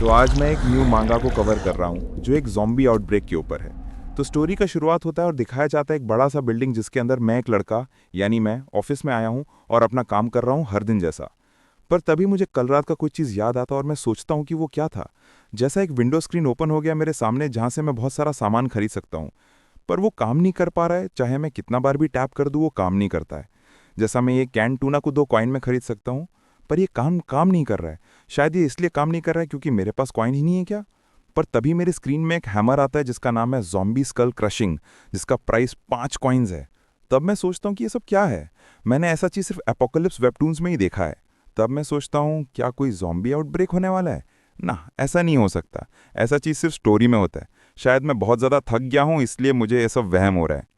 तो आज मैं एक न्यू मांगा को कवर कर रहा हूँ जो एक ज़ॉम्बी आउटब्रेक के ऊपर है। तो स्टोरी का शुरुआत होता है और दिखाया जाता है एक बड़ा सा बिल्डिंग जिसके अंदर मैं एक लड़का यानी मैं ऑफिस में आया हूँ और अपना काम कर रहा हूँ हर दिन जैसा। पर तभी मुझे कल रात का कुछ चीज़ याद आता और मैं सोचता हूँ कि वो क्या था। जैसा एक विंडो स्क्रीन ओपन हो गया मेरे सामने जहाँ से मैं बहुत सारा सामान खरीद सकता हूँ, पर वो काम नहीं कर पा रहा है। चाहे मैं कितना बार भी टैप कर दूँ वो काम नहीं करता है। जैसा मैं ये कैन टूना को 2 कॉइन में खरीद सकता हूँ, पर ये काम काम नहीं कर रहा है। शायद ये इसलिए काम नहीं कर रहा है क्योंकि मेरे पास कॉइन ही नहीं है क्या। पर तभी मेरी स्क्रीन में एक हैमर आता है जिसका नाम है ज़ॉम्बी स्कल क्रशिंग, जिसका प्राइस 5 कॉइन्स है। तब मैं सोचता हूँ कि ये सब क्या है। मैंने ऐसा चीज़ सिर्फ एपोकलिप्स वेबटून्स में ही देखा है। तब मैं सोचता हूँ क्या कोई ज़ॉम्बी आउटब्रेक होने वाला है। ना, ऐसा नहीं हो सकता। ऐसा चीज़ सिर्फ स्टोरी में होता है। शायद मैं बहुत ज़्यादा थक गया हूँ इसलिए मुझे ये सब वहम हो रहा है।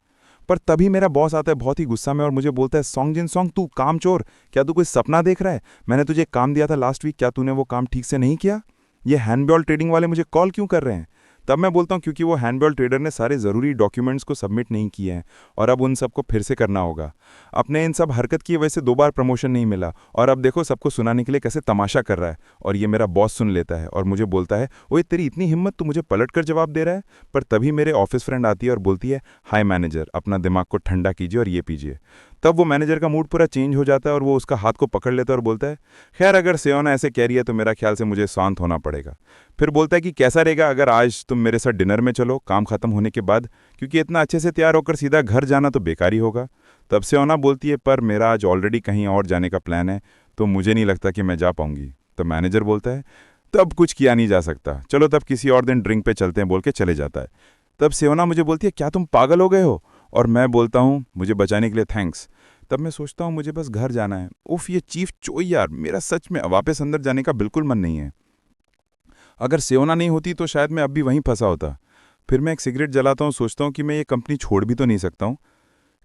पर तभी मेरा बॉस आता है बहुत ही गुस्सा में और मुझे बोलता है, सॉन्ग जिन सॉन्ग, तू काम चोर, क्या तू कोई सपना देख रहा है? मैंने तुझे एक काम दिया था लास्ट वीक, क्या तूने वो काम ठीक से नहीं किया? ये हैंडबॉल ट्रेडिंग वाले मुझे कॉल क्यों कर रहे हैं? तब मैं बोलता हूँ क्योंकि वो हैंडबॉल ट्रेडर ने सारे ज़रूरी डॉक्यूमेंट्स को सबमिट नहीं किए हैं और अब उन सबको फिर से करना होगा। अपने इन सब हरकत की वजह से 2 बार प्रमोशन नहीं मिला और अब देखो सबको सुनाने के लिए कैसे तमाशा कर रहा है। और ये मेरा बॉस सुन लेता है और मुझे बोलता है, ओए तेरी इतनी हिम्मत, तू मुझे पलट कर जवाब दे रहा है। पर तभी मेरे ऑफिस फ्रेंड आती है और बोलती है, हाय मैनेजर, अपना दिमाग को ठंडा कीजिए और ये पीजिए। तब वो मैनेजर का मूड पूरा चेंज हो जाता है और वो उसका हाथ को पकड़ लेता है और बोलता है, खैर अगर सियोना ऐसे कह रही है तो मेरा ख्याल से मुझे शांत होना पड़ेगा। फिर बोलता है कि कैसा रहेगा अगर आज तुम मेरे साथ डिनर में चलो काम खत्म होने के बाद, क्योंकि इतना अच्छे से तैयार होकर सीधा घर जाना तो बेकार ही होगा। तब सियोना बोलती है, पर मेरा आज ऑलरेडी कहीं और जाने का प्लान है तो मुझे नहीं लगता कि मैं जा पाऊंगी। तो मैनेजर बोलता है, तब कुछ किया नहीं जा सकता, चलो तब किसी और दिन ड्रिंक पे चलते हैं, बोल के चले जाता है। तब सियोना मुझे बोलती है, क्या तुम पागल हो गए हो? और मैं बोलता हूँ, मुझे बचाने के लिए थैंक्स। तब मैं सोचता हूँ मुझे बस घर जाना है। उफ, ये चीफ चोई यार, मेरा सच में वापस अंदर जाने का बिल्कुल मन नहीं है। अगर सियोना नहीं होती तो शायद मैं अब भी वहीं फंसा होता। फिर मैं एक सिगरेट जलाता हूँ, सोचता हूँ कि मैं ये कंपनी छोड़ भी तो नहीं सकता हूँ,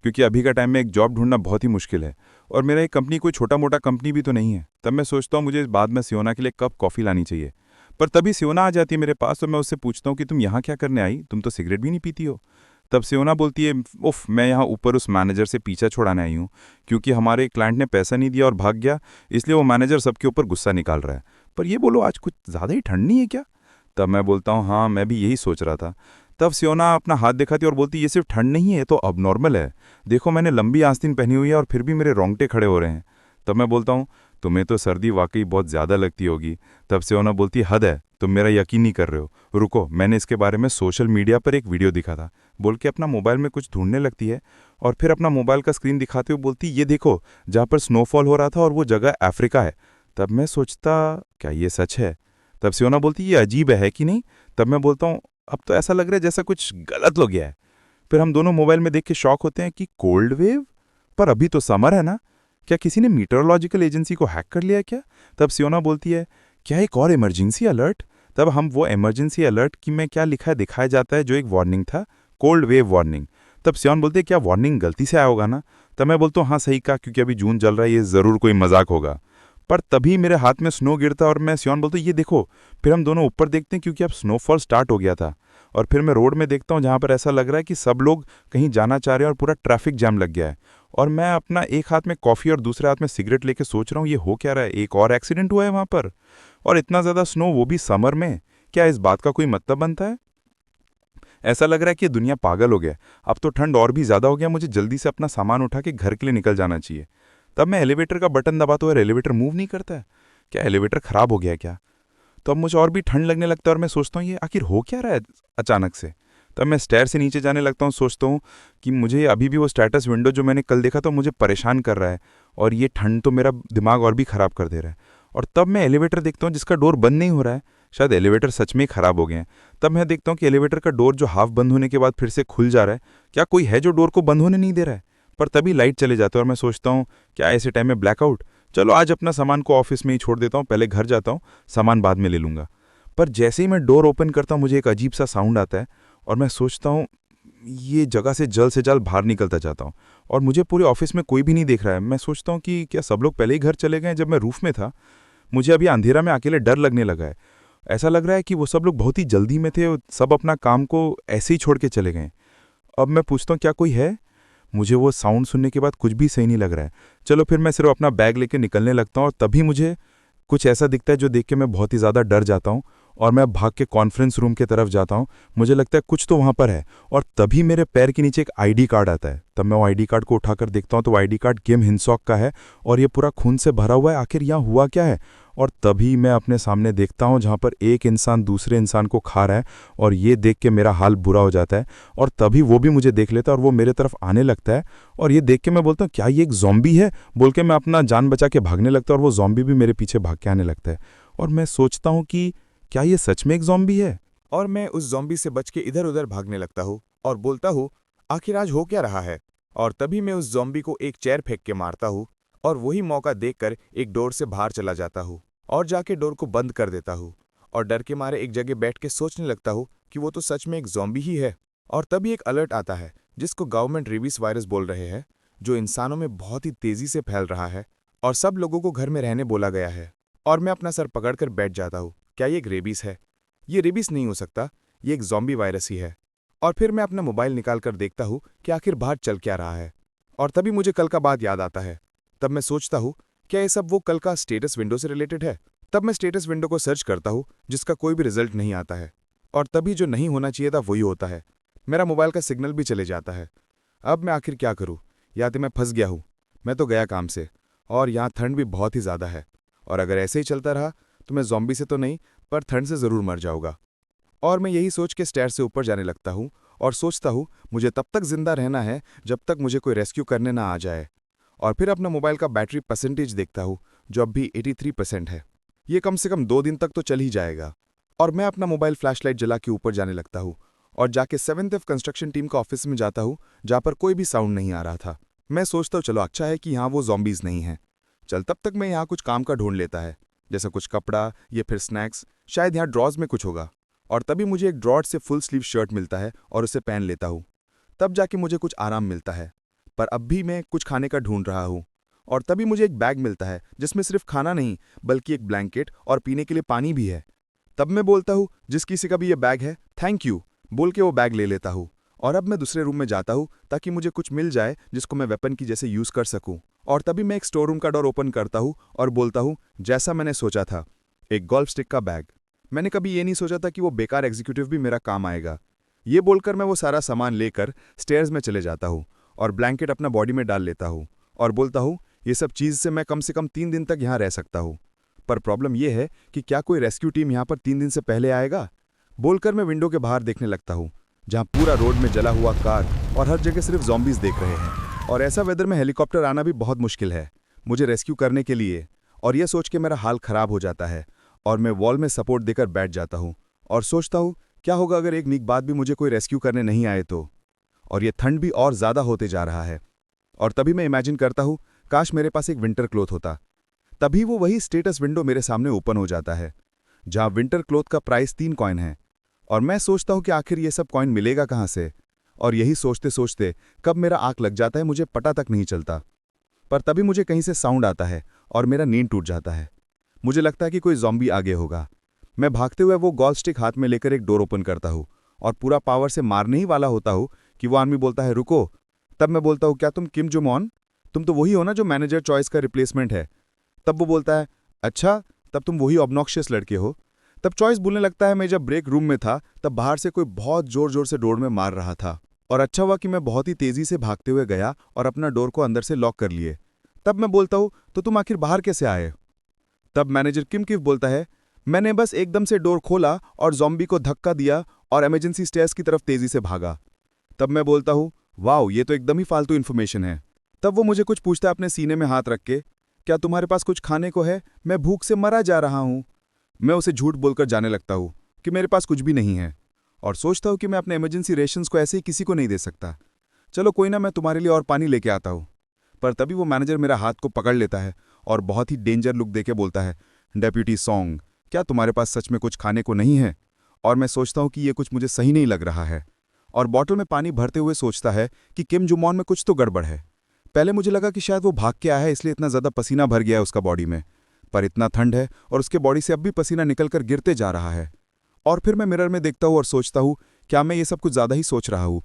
क्योंकि अभी का टाइम में एक जॉब ढूंढना बहुत ही मुश्किल है और मेरा ये कंपनी कोई छोटा मोटा कंपनी भी तो नहीं है। तब मैं सोचता हूँ मुझे बाद में सियोना के लिए कप कॉफ़ी लानी चाहिए। पर तभी सियोना आ जाती है मेरे पास और मैं उससे पूछता हूँ कि तुम यहाँ क्या करने आई, तुम तो सिगरेट भी नहीं पीती हो। तब सियोना बोलती है, उफ, मैं यहाँ ऊपर उस मैनेजर से पीछा छुड़ाने आई हूँ, क्योंकि हमारे क्लाइंट ने पैसा नहीं दिया और भाग गया, इसलिए वो मैनेजर सबके ऊपर गुस्सा निकाल रहा है। पर ये बोलो, आज कुछ ज़्यादा ही ठंड नहीं है क्या? तब मैं बोलता हूँ, हाँ मैं भी यही सोच रहा था। तब सियोना अपना हाथ दिखाती और बोलती, ये सिर्फ ठंड नहीं है तो अब नॉर्मल है। देखो मैंने लंबी आस्तीन पहनी हुई है और फिर भी मेरे रोंगटे खड़े हो रहे हैं। तब मैं बोलता हूँ, तुम्हें तो सर्दी वाकई बहुत ज़्यादा लगती होगी। तब सियोना बोलती, हद है, तुम मेरा यकीन नहीं कर रहे हो, रुको मैंने इसके बारे में सोशल मीडिया पर एक वीडियो दिखा था, बोल के अपना मोबाइल में कुछ ढूंढने लगती है और फिर अपना मोबाइल का स्क्रीन दिखाते हुए बोलती, ये देखो जहाँ पर स्नोफॉल हो रहा था और वो जगह अफ्रीका है। तब मैं सोचता, क्या ये सच है? तब सियोना बोलती, ये अजीब है कि नहीं? तब मैं बोलता हूँ, अब तो ऐसा लग रहा है जैसा कुछ गलत हो गया है। फिर हम दोनों मोबाइल में देख के शॉक होते हैं कि कोल्ड वेव, पर अभी तो समर है ना, क्या किसी ने मीटरोलॉजिकल एजेंसी को हैक कर लिया है क्या? तब सियोना बोलती है, क्या एक और इमरजेंसी अलर्ट? तब हम वो इमरजेंसी अलर्ट की में क्या लिखा है दिखाया जाता है, जो एक वार्निंग था, कोल्ड वेव वार्निंग। तब सियोन बोलते हैं, क्या वार्निंग गलती से आया होगा ना? तब मैं बोलता हूँ, हाँ सही कहा, क्योंकि अभी जून चल रहा है, ये ज़रूर कोई मजाक होगा। पर तभी मेरे हाथ में स्नो गिरता और मैं सियोन बोलता हूँ, ये देखो। फिर हम दोनों ऊपर देखते हैं क्योंकि अब स्नोफॉल स्टार्ट हो गया था और फिर मैं रोड में देखता हूँ जहाँ पर ऐसा लग रहा है कि सब लोग कहीं जाना चाह रहे हैं और पूरा ट्रैफिक जैम लग गया है। और मैं अपना एक हाथ में कॉफ़ी और दूसरे हाथ में सिगरेट लेके सोच रहा हूँ, ये हो क्या रहा है? एक और एक्सीडेंट हुआ है वहाँ पर, और इतना ज़्यादा स्नो, वो भी समर में। क्या इस बात का कोई मतलब बनता है? ऐसा लग रहा है कि दुनिया पागल हो गया। अब तो ठंड और भी ज़्यादा हो गया, मुझे जल्दी से अपना सामान उठा के घर के लिए निकल जाना चाहिए। तब मैं एलिवेटर का बटन दबाता हूँ और एलिवेटर मूव नहीं करता है। क्या एलिवेटर ख़राब हो गया है क्या? तो अब मुझे और भी ठंड लगने लगता है और मैं सोचता हूँ, ये आखिर हो क्या रहा है अचानक से। तब मैं स्टेयर से नीचे जाने लगता हूँ, सोचता हूँ कि मुझे अभी भी वो स्टेटस विंडो जो मैंने कल देखा था मुझे परेशान कर रहा है और ये ठंड तो मेरा दिमाग और भी ख़राब कर दे रहा है। और तब मैं एलिवेटर देखता हूँ जिसका डोर बंद नहीं हो रहा है। शायद एलिवेटर सच में ही ख़राब हो गए हैं। तब मैं देखता हूँ कि एलिवेटर का डोर जो हाफ बंद होने के बाद फिर से खुल जा रहा है। क्या कोई है जो डोर को बंद होने नहीं दे रहा है? पर तभी लाइट चले जाते हैं और मैं सोचता हूँ, क्या ऐसे टाइम में ब्लैकआउट? चलो आज अपना सामान को ऑफिस में ही छोड़ देता हूँ, पहले घर जाता हूँ, सामान बाद में ले लूँगा। पर जैसे ही मैं डोर ओपन करता हूँ मुझे एक अजीब सा साउंड आता है और मैं सोचता हूँ, ये जगह से जल्द बाहर निकलता जाता हूँ और मुझे पूरे ऑफिस में कोई भी नहीं देख रहा है। मैं सोचता हूँ कि क्या सब लोग पहले ही घर चले गए जब मैं रूफ में था? मुझे अभी अंधेरा में अकेले डर लगने लगा है। ऐसा लग रहा है कि वो सब लोग बहुत ही जल्दी में थे और सब अपना काम को ऐसे ही छोड़ के चले गए। अब मैं पूछता हूँ, क्या कोई है? मुझे वो साउंड सुनने के बाद कुछ भी सही नहीं लग रहा है। चलो फिर मैं सिर्फ अपना बैग लेके निकलने लगता हूँ और तभी मुझे कुछ ऐसा दिखता है जो देख के मैं बहुत ही ज़्यादा डर जाता हूँ और मैं भाग के कॉन्फ्रेंस रूम की तरफ जाता हूँ। मुझे लगता है कुछ तो वहाँ पर है, और तभी मेरे पैर के नीचे एक आईडी कार्ड आता है। तब मैं वो आईडी कार्ड को उठाकर देखता हूँ तो आईडी कार्ड किम हिनसॉक का है, और ये पूरा खून से भरा हुआ है। आखिर यहाँ हुआ क्या है? और तभी मैं अपने सामने देखता हूँ जहाँ पर एक इंसान दूसरे इंसान को खा रहा है, और ये देख के मेरा हाल बुरा हो जाता है। और तभी वो भी मुझे देख लेता है और वो मेरे तरफ आने लगता है, और ये देख के मैं बोलता हूँ क्या ये एक ज़ॉम्बी है? बोल के मैं अपना जान बचा के भागने लगता हूँ, और वो ज़ॉम्बी भी मेरे पीछे भाग के आने लगता है। और मैं सोचता हूँ कि क्या ये सच में एक ज़ॉम्बी है? और मैं उस ज़ॉम्बी से बच के इधर उधर भागने लगता हूँ और बोलता हूँ आखिर आज हो क्या रहा है। और तभी मैं उस ज़ॉम्बी को एक चेयर फेंक के मारता हूँ, और वही मौका देखकर एक डोर से बाहर चला जाता हूँ और जाके डोर को बंद कर देता हूँ, और डर के मारे एक जगह बैठ के सोचने लगता हूँ कि वो तो सच में एक ज़ॉम्बी ही है। और तभी एक अलर्ट आता है जिसको गवर्नमेंट रेबीज वायरस बोल रहे हैं, जो इंसानों में बहुत ही तेजी से फैल रहा है, और सब लोगों को घर में रहने बोला गया है। और मैं अपना सर पकड़कर बैठ जाता हूँ, क्या ये एक रेबीज है? ये रेबीज नहीं हो सकता, ये एक ज़ॉम्बी वायरस ही है। और फिर मैं अपना मोबाइल निकाल कर देखता हूँ कि आखिर बाहर चल क्या रहा है। और तभी मुझे कल का बात याद आता है। तब मैं सोचता हूँ क्या ये सब वो कल का स्टेटस विंडो से रिलेटेड है। तब मैं स्टेटस विंडो को सर्च करता हूँ जिसका कोई भी रिजल्ट नहीं आता है, और तभी जो नहीं होना चाहिए था वही होता है। मेरा मोबाइल का सिग्नल भी चले जाता है। अब मैं आखिर क्या करूँ? या तो मैं फंस गया हूँ, मैं तो गया काम से, और यहाँ ठंड भी बहुत ही ज़्यादा है, और अगर ऐसे ही चलता रहा तो मैं ज़ॉम्बी से तो नहीं, पर ठंड से ज़रूर मर जाऊँगा। और मैं यही सोच के स्टेयर से ऊपर जाने लगता हूँ और सोचता हूँ मुझे तब तक जिंदा रहना है जब तक मुझे कोई रेस्क्यू करने ना आ जाए। और फिर अपना मोबाइल का बैटरी परसेंटेज देखता हूँ जो अब भी 83% है। ये कम से कम 2 दिन तक तो चल ही जाएगा। और मैं अपना मोबाइल फ्लैशलाइट जला के ऊपर जाने लगता हूँ और जाके 7th एफ कंस्ट्रक्शन टीम का ऑफिस में जाता हूँ, जहाँ पर कोई भी साउंड नहीं आ रहा था। मैं सोचता हूँ चलो अच्छा है कि यहाँ वो ज़ॉम्बीज़ नहीं हैं। चल तब तक मैं यहाँ कुछ काम का ढूंढ लेता है, जैसा कुछ कपड़ा या फिर स्नैक्स, शायद यहाँ ड्रॉज में कुछ होगा। और तभी मुझे एक ड्रॉट से फुल स्लीव शर्ट मिलता है और उसे पहन लेता हूँ। तब जाके मुझे कुछ आराम मिलता है, पर अब भी मैं कुछ खाने का ढूंढ रहा हूँ। और तभी मुझे एक बैग मिलता है जिसमें सिर्फ खाना नहीं बल्कि एक ब्लैंकेट और पीने के लिए पानी भी है। तब मैं बोलता हूँ जिस किसी का भी ये बैग है थैंक यू बोल के वो बैग ले लेता हूँ। और अब मैं दूसरे रूम में जाता हूँ ताकि मुझे कुछ मिल जाए जिसको मैं वेपन की जैसे यूज़ कर सकूँ। और तभी मैं एक स्टोर रूम का डोर ओपन करता हूँ और बोलता हूँ जैसा मैंने सोचा था, एक गोल्फ स्टिक का बैग। मैंने कभी ये नहीं सोचा था कि वो बेकार एग्जीक्यूटिव भी मेरा काम आएगा। ये बोलकर मैं वो सारा सामान लेकर स्टेयर्स में चले जाता हूँ और ब्लैंकेट अपना बॉडी में डाल लेता हूँ और बोलता हूँ ये सब चीज़ से मैं कम से कम 3 दिन तक यहाँ रह सकता हूँ। पर प्रॉब्लम ये है कि क्या कोई रेस्क्यू टीम यहाँ पर 3 दिन से पहले आएगा? बोलकर मैं विंडो के बाहर देखने लगता हूँ, जहाँ पूरा रोड में जला हुआ कार और हर जगह सिर्फ ज़ॉम्बीज़ देख रहे हैं। और ऐसा वेदर में हेलीकॉप्टर आना भी बहुत मुश्किल है मुझे रेस्क्यू करने के लिए। और यह सोच के मेरा हाल खराब हो जाता है और मैं वॉल में सपोर्ट देकर बैठ जाता हूँ और सोचता हूँ क्या होगा अगर एक वीक बाद भी मुझे कोई रेस्क्यू करने नहीं आए तो। और ये ठंड भी और ज़्यादा होते जा रहा है। और तभी मैं इमेजिन करता हूँ काश मेरे पास एक विंटर क्लोथ होता। तभी वो वही स्टेटस विंडो मेरे सामने ओपन हो जाता है, जहाँ विंटर क्लोथ का प्राइस 3 कॉइन है। और मैं सोचता हूँ कि आखिर ये सब कॉइन मिलेगा कहाँ से। और यही सोचते सोचते कब मेरा आँख लग जाता है मुझे पता तक नहीं चलता। पर तभी मुझे कहीं से साउंड आता है और मेरा नींद टूट जाता है। मुझे लगता है कि कोई ज़ॉम्बी आगे होगा। मैं भागते हुए वो गोल्फ स्टिक हाथ में लेकर एक डोर ओपन करता हूँ और पूरा पावर से मारने ही वाला होता हूँ कि वो आदमी बोलता है रुको। तब मैं बोलता हूँ क्या तुम किम जो मॉन? तुम तो वही हो ना जो मैनेजर चॉइस का रिप्लेसमेंट है। तब वो बोलता है अच्छा, तब तुम वही ऑब्नॉक्शियस लड़के हो। तब चॉइस बोलने लगता है मैं जब ब्रेक रूम में था तब बाहर से कोई बहुत जोर जोर से डोर में मार रहा था, और अच्छा हुआ कि मैं बहुत ही तेजी से भागते हुए गया और अपना डोर को अंदर से लॉक कर लिए। तब मैं बोलता हूँ तो तुम आखिर बाहर कैसे आए? तब मैनेजर किम किफ बोलता है मैंने बस एकदम से डोर खोला और ज़ॉम्बी को धक्का दिया और इमरजेंसी स्टेयर्स की तरफ तेजी से भागा। तब मैं बोलता हूँ वाओ ये तो एकदम ही फालतू इन्फॉर्मेशन है। तब वो मुझे कुछ पूछता है अपने सीने में हाथ रख के, क्या तुम्हारे पास कुछ खाने को है? मैं भूख से मरा जा रहा हूँ। मैं उसे झूठ बोलकर जाने लगता हूँ कि मेरे पास कुछ भी नहीं है, और सोचता हूँ कि मैं अपने इमरजेंसी रेशंस को ऐसे ही किसी को नहीं दे सकता। चलो कोई ना, मैं तुम्हारे लिए और पानी लेके आता हूँ। पर तभी वो मैनेजर मेरा हाथ को पकड़ लेता है और बहुत ही डेंजर लुक देके बोलता है डेप्यूटी सॉन्ग, क्या तुम्हारे पास सच में कुछ खाने को नहीं है? और मैं सोचता हूँ कि ये कुछ मुझे सही नहीं लग रहा है, और बॉटल में पानी भरते हुए सोचता है कि किम जुमॉन में कुछ तो गड़बड़ है। पहले मुझे लगा कि शायद वो भाग के आया है इसलिए इतना ज़्यादा पसीना भर गया है उसका बॉडी में, पर इतना ठंड है और उसके बॉडी से अब भी पसीना निकलकर गिरते जा रहा है। और फिर मैं मिरर में देखता हूँ और सोचता हूँ क्या मैं ये सब कुछ ज़्यादा ही सोच रहा हूँ।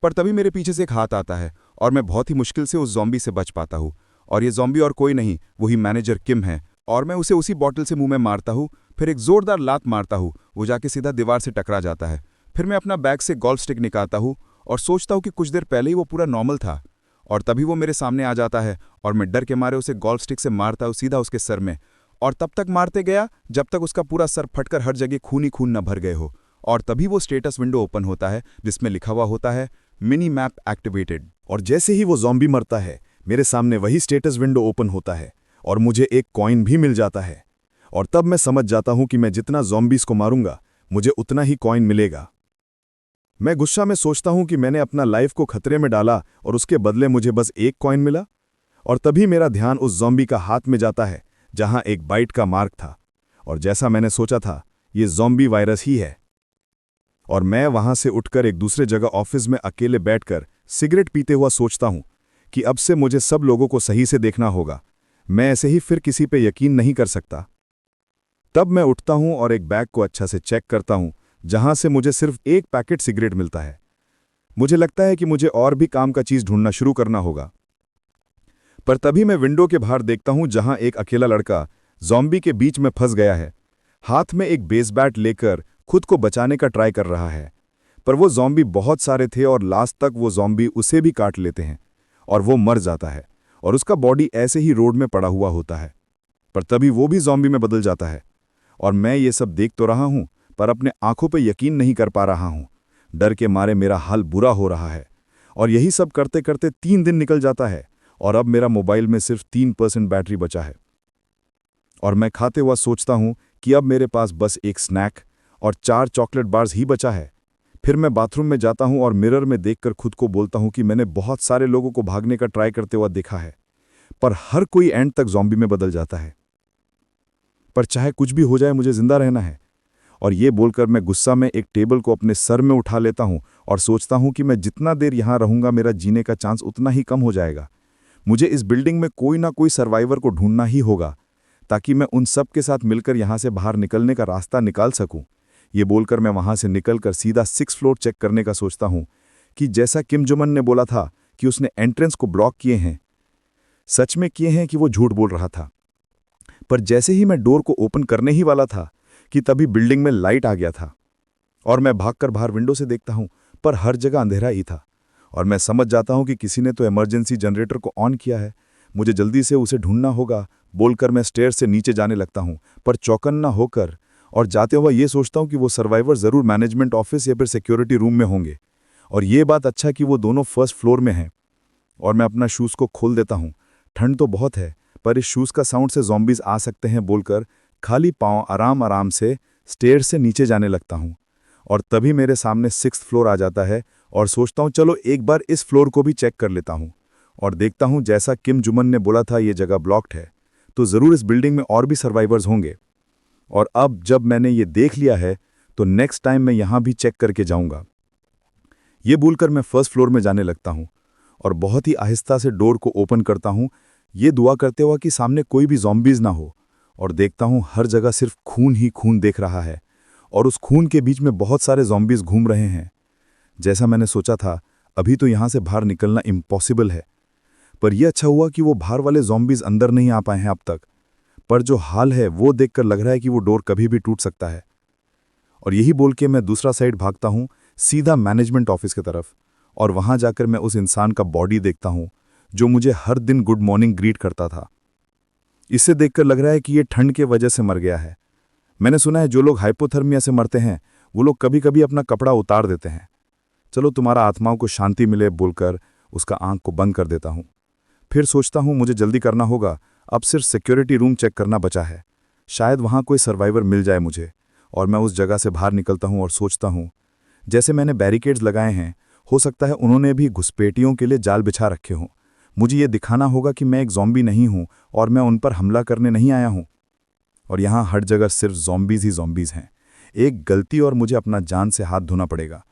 पर तभी मेरे पीछे से एक हाथ आता है और मैं बहुत ही मुश्किल से उस ज़ॉम्बी से बच पाता हूँ, और ये ज़ॉम्बी और कोई नहीं वही मैनेजर किम है। और मैं उसे उसी बॉटल से मुंह में मारता हूँ, फिर एक ज़ोरदार लात मारता हूँ वो जाके सीधा दीवार से टकरा जाता है। फिर मैं अपना बैग से गोल्फ स्टिक निकालता हूँ और सोचता हूँ कि कुछ देर पहले ही वो पूरा नॉर्मल था, और तभी वो मेरे सामने आ जाता है और मैं डर के मारे उसे गोल्फ स्टिक से मारता हूँ सीधा उसके सर में, और तब तक मारते गया जब तक उसका पूरा सर फटकर हर जगह खून ही खून न भर गए हो। और तभी वो स्टेटस विंडो ओपन होता है जिसमें लिखा हुआ होता है मिनी मैप एक्टिवेटेड। और जैसे ही वो ज़ॉम्बी मरता है, मेरे सामने वही स्टेटस विंडो ओपन होता है और मुझे एक कॉइन भी मिल जाता है। और तब मैं समझ जाता हूं कि मैं जितना ज़ॉम्बीज़ को मारूंगा, मुझे उतना ही कॉइन मिलेगा। मैं गुस्सा में सोचता हूं कि मैंने अपना लाइफ को खतरे में डाला और उसके बदले मुझे बस एक कॉइन मिला। और तभी मेरा ध्यान उस ज़ॉम्बी का हाथ में जाता है जहां एक बाइट का मार्क था, और जैसा मैंने सोचा था, ये ज़ॉम्बी वायरस ही है। और मैं वहां से उठकर एक दूसरे जगह ऑफिस में अकेले बैठकर सिगरेट पीते हुआ सोचता हूं कि अब से मुझे सब लोगों को सही से देखना होगा। मैं ऐसे ही फिर किसी पे यकीन नहीं कर सकता। तब मैं उठता हूं और एक बैग को अच्छा से चेक करता हूं जहां से मुझे सिर्फ एक पैकेट सिगरेट मिलता है। मुझे लगता है कि मुझे और भी काम का चीज ढूंढना शुरू करना होगा। पर तभी मैं विंडो के बाहर देखता हूं जहां एक अकेला लड़का ज़ॉम्बी के बीच में फंस गया है, हाथ में एक बेस बैट लेकर खुद को बचाने का ट्राई कर रहा है। पर वो ज़ॉम्बी बहुत सारे थे और लास्ट तक वो ज़ॉम्बी उसे भी काट लेते हैं और वो मर जाता है, और उसका बॉडी ऐसे ही रोड में पड़ा हुआ होता है। पर तभी वो भी ज़ॉम्बी में बदल जाता है, और मैं ये सब देख तो रहा हूं पर अपने आंखों पे यकीन नहीं कर पा रहा हूं। डर के मारे मेरा हाल बुरा हो रहा है। और यही सब करते करते 3 दिन निकल जाता है और अब मेरा मोबाइल में सिर्फ 3% बैटरी बचा है। और मैं खाते हुआ सोचता हूं कि अब मेरे पास बस एक स्नैक और 4 चॉकलेट बार्स ही बचा है। फिर मैं बाथरूम में जाता हूं और मिरर में देखकर खुद को बोलता हूं कि मैंने बहुत सारे लोगों को भागने का ट्राई करते हुआ देखा है, पर हर कोई एंड तक ज़ॉम्बी में बदल जाता है। पर चाहे कुछ भी हो जाए, मुझे जिंदा रहना है। और ये बोलकर मैं गुस्सा में एक टेबल को अपने सर में उठा लेता हूं और सोचता हूं कि मैं जितना देर यहां रहूंगा, मेरा जीने का चांस उतना ही कम हो जाएगा। मुझे इस बिल्डिंग में कोई ना कोई सर्वाइवर को ढूंढना ही होगा ताकि मैं उन सब के साथ मिलकर यहां से बाहर निकलने का रास्ता निकाल सकूं। ये बोलकर मैं वहां से निकलकर सीधा 6th फ्लोर चेक करने का सोचता हूं कि जैसा किम जोमन ने बोला था कि उसने एंट्रेंस को ब्लॉक किए हैं, सच में किए हैं कि वो झूठ बोल रहा था। पर जैसे ही मैं डोर को ओपन करने ही वाला था कि तभी बिल्डिंग में लाइट आ गया था, और मैं भागकर बाहर विंडो से देखता हूं पर हर जगह अंधेरा ही था। और मैं समझ जाता हूं कि किसी ने तो इमरजेंसी जनरेटर को ऑन किया है, मुझे जल्दी से उसे ढूंढना होगा बोलकर मैं स्टेयर से नीचे जाने लगता हूं, पर चौकन्ना होकर और जाते हुए ये सोचता हूं कि वो सर्वाइवर ज़रूर मैनेजमेंट ऑफिस या फिर सिक्योरिटी रूम में होंगे। और ये बात अच्छा कि वो दोनों 1st फ्लोर में हैं। और मैं अपना शूज़ को खोल देता हूं। ठंड तो बहुत है, पर इस शूज़ का साउंड से ज़ॉम्बीज़ आ सकते हैं बोलकर खाली पाँव आराम आराम से स्टेयर से नीचे जाने लगता हूं। और तभी मेरे सामने 6th फ्लोर आ जाता है और सोचता हूं चलो एक बार इस फ्लोर को भी चेक कर लेता हूं। और देखता हूं जैसा किम जुमन ने बोला था ये जगह ब्लॉक्ड है, तो ज़रूर इस बिल्डिंग में और भी सर्वाइवर्स होंगे। और अब जब मैंने ये देख लिया है तो नेक्स्ट टाइम मैं यहाँ भी चेक करके जाऊँगा। ये बोलकर मैं 1st फ्लोर में जाने लगता हूँ और बहुत ही आहिस्ता से डोर को ओपन करता हूँ, ये दुआ करते हुए कि सामने कोई भी ज़ॉम्बीज़ ना हो। और देखता हूँ हर जगह सिर्फ खून ही खून देख रहा है, और उस खून के बीच में बहुत सारे ज़ॉम्बीज़ घूम रहे हैं। जैसा मैंने सोचा था, अभी तो यहाँ से बाहर निकलना इम्पॉसिबल है। पर यह अच्छा हुआ कि वो बाहर वाले ज़ॉम्बीज़ अंदर नहीं आ पाए हैं अब तक। पर जो हाल है वो देखकर लग रहा है कि वो डोर कभी भी टूट सकता है। और यही बोल के मैं दूसरा साइड भागता हूँ सीधा मैनेजमेंट ऑफिस की तरफ, और वहाँ जाकर मैं उस इंसान का बॉडी देखता हूँ जो मुझे हर दिन गुड मॉर्निंग ग्रीट करता था। इससे देखकर लग रहा है कि ये ठंड के वजह से मर गया है। मैंने सुना है जो लोग हाइपोथर्मिया से मरते हैं वो लोग कभी कभी अपना कपड़ा उतार देते हैं। चलो तुम्हारा आत्माओं को शांति मिले बोलकर उसका आंख को बंद कर देता हूँ। फिर सोचता हूँ मुझे जल्दी करना होगा, अब सिर्फ सिक्योरिटी रूम चेक करना बचा है, शायद वहाँ कोई सर्वाइवर मिल जाए मुझे। और मैं उस जगह से बाहर निकलता हूँ और सोचता हूँ जैसे मैंने बैरिकेड्स लगाए हैं, हो सकता है उन्होंने भी घुसपैठियों के लिए जाल बिछा रखे हों। मुझे ये दिखाना होगा कि मैं एक ज़ॉम्बी नहीं हूँ और मैं उन पर हमला करने नहीं आया हूँ। और यहाँ हर जगह सिर्फ ज़ॉम्बीज़ ही ज़ॉम्बीज़ हैं। एक गलती और मुझे अपना जान से हाथ धोना पड़ेगा।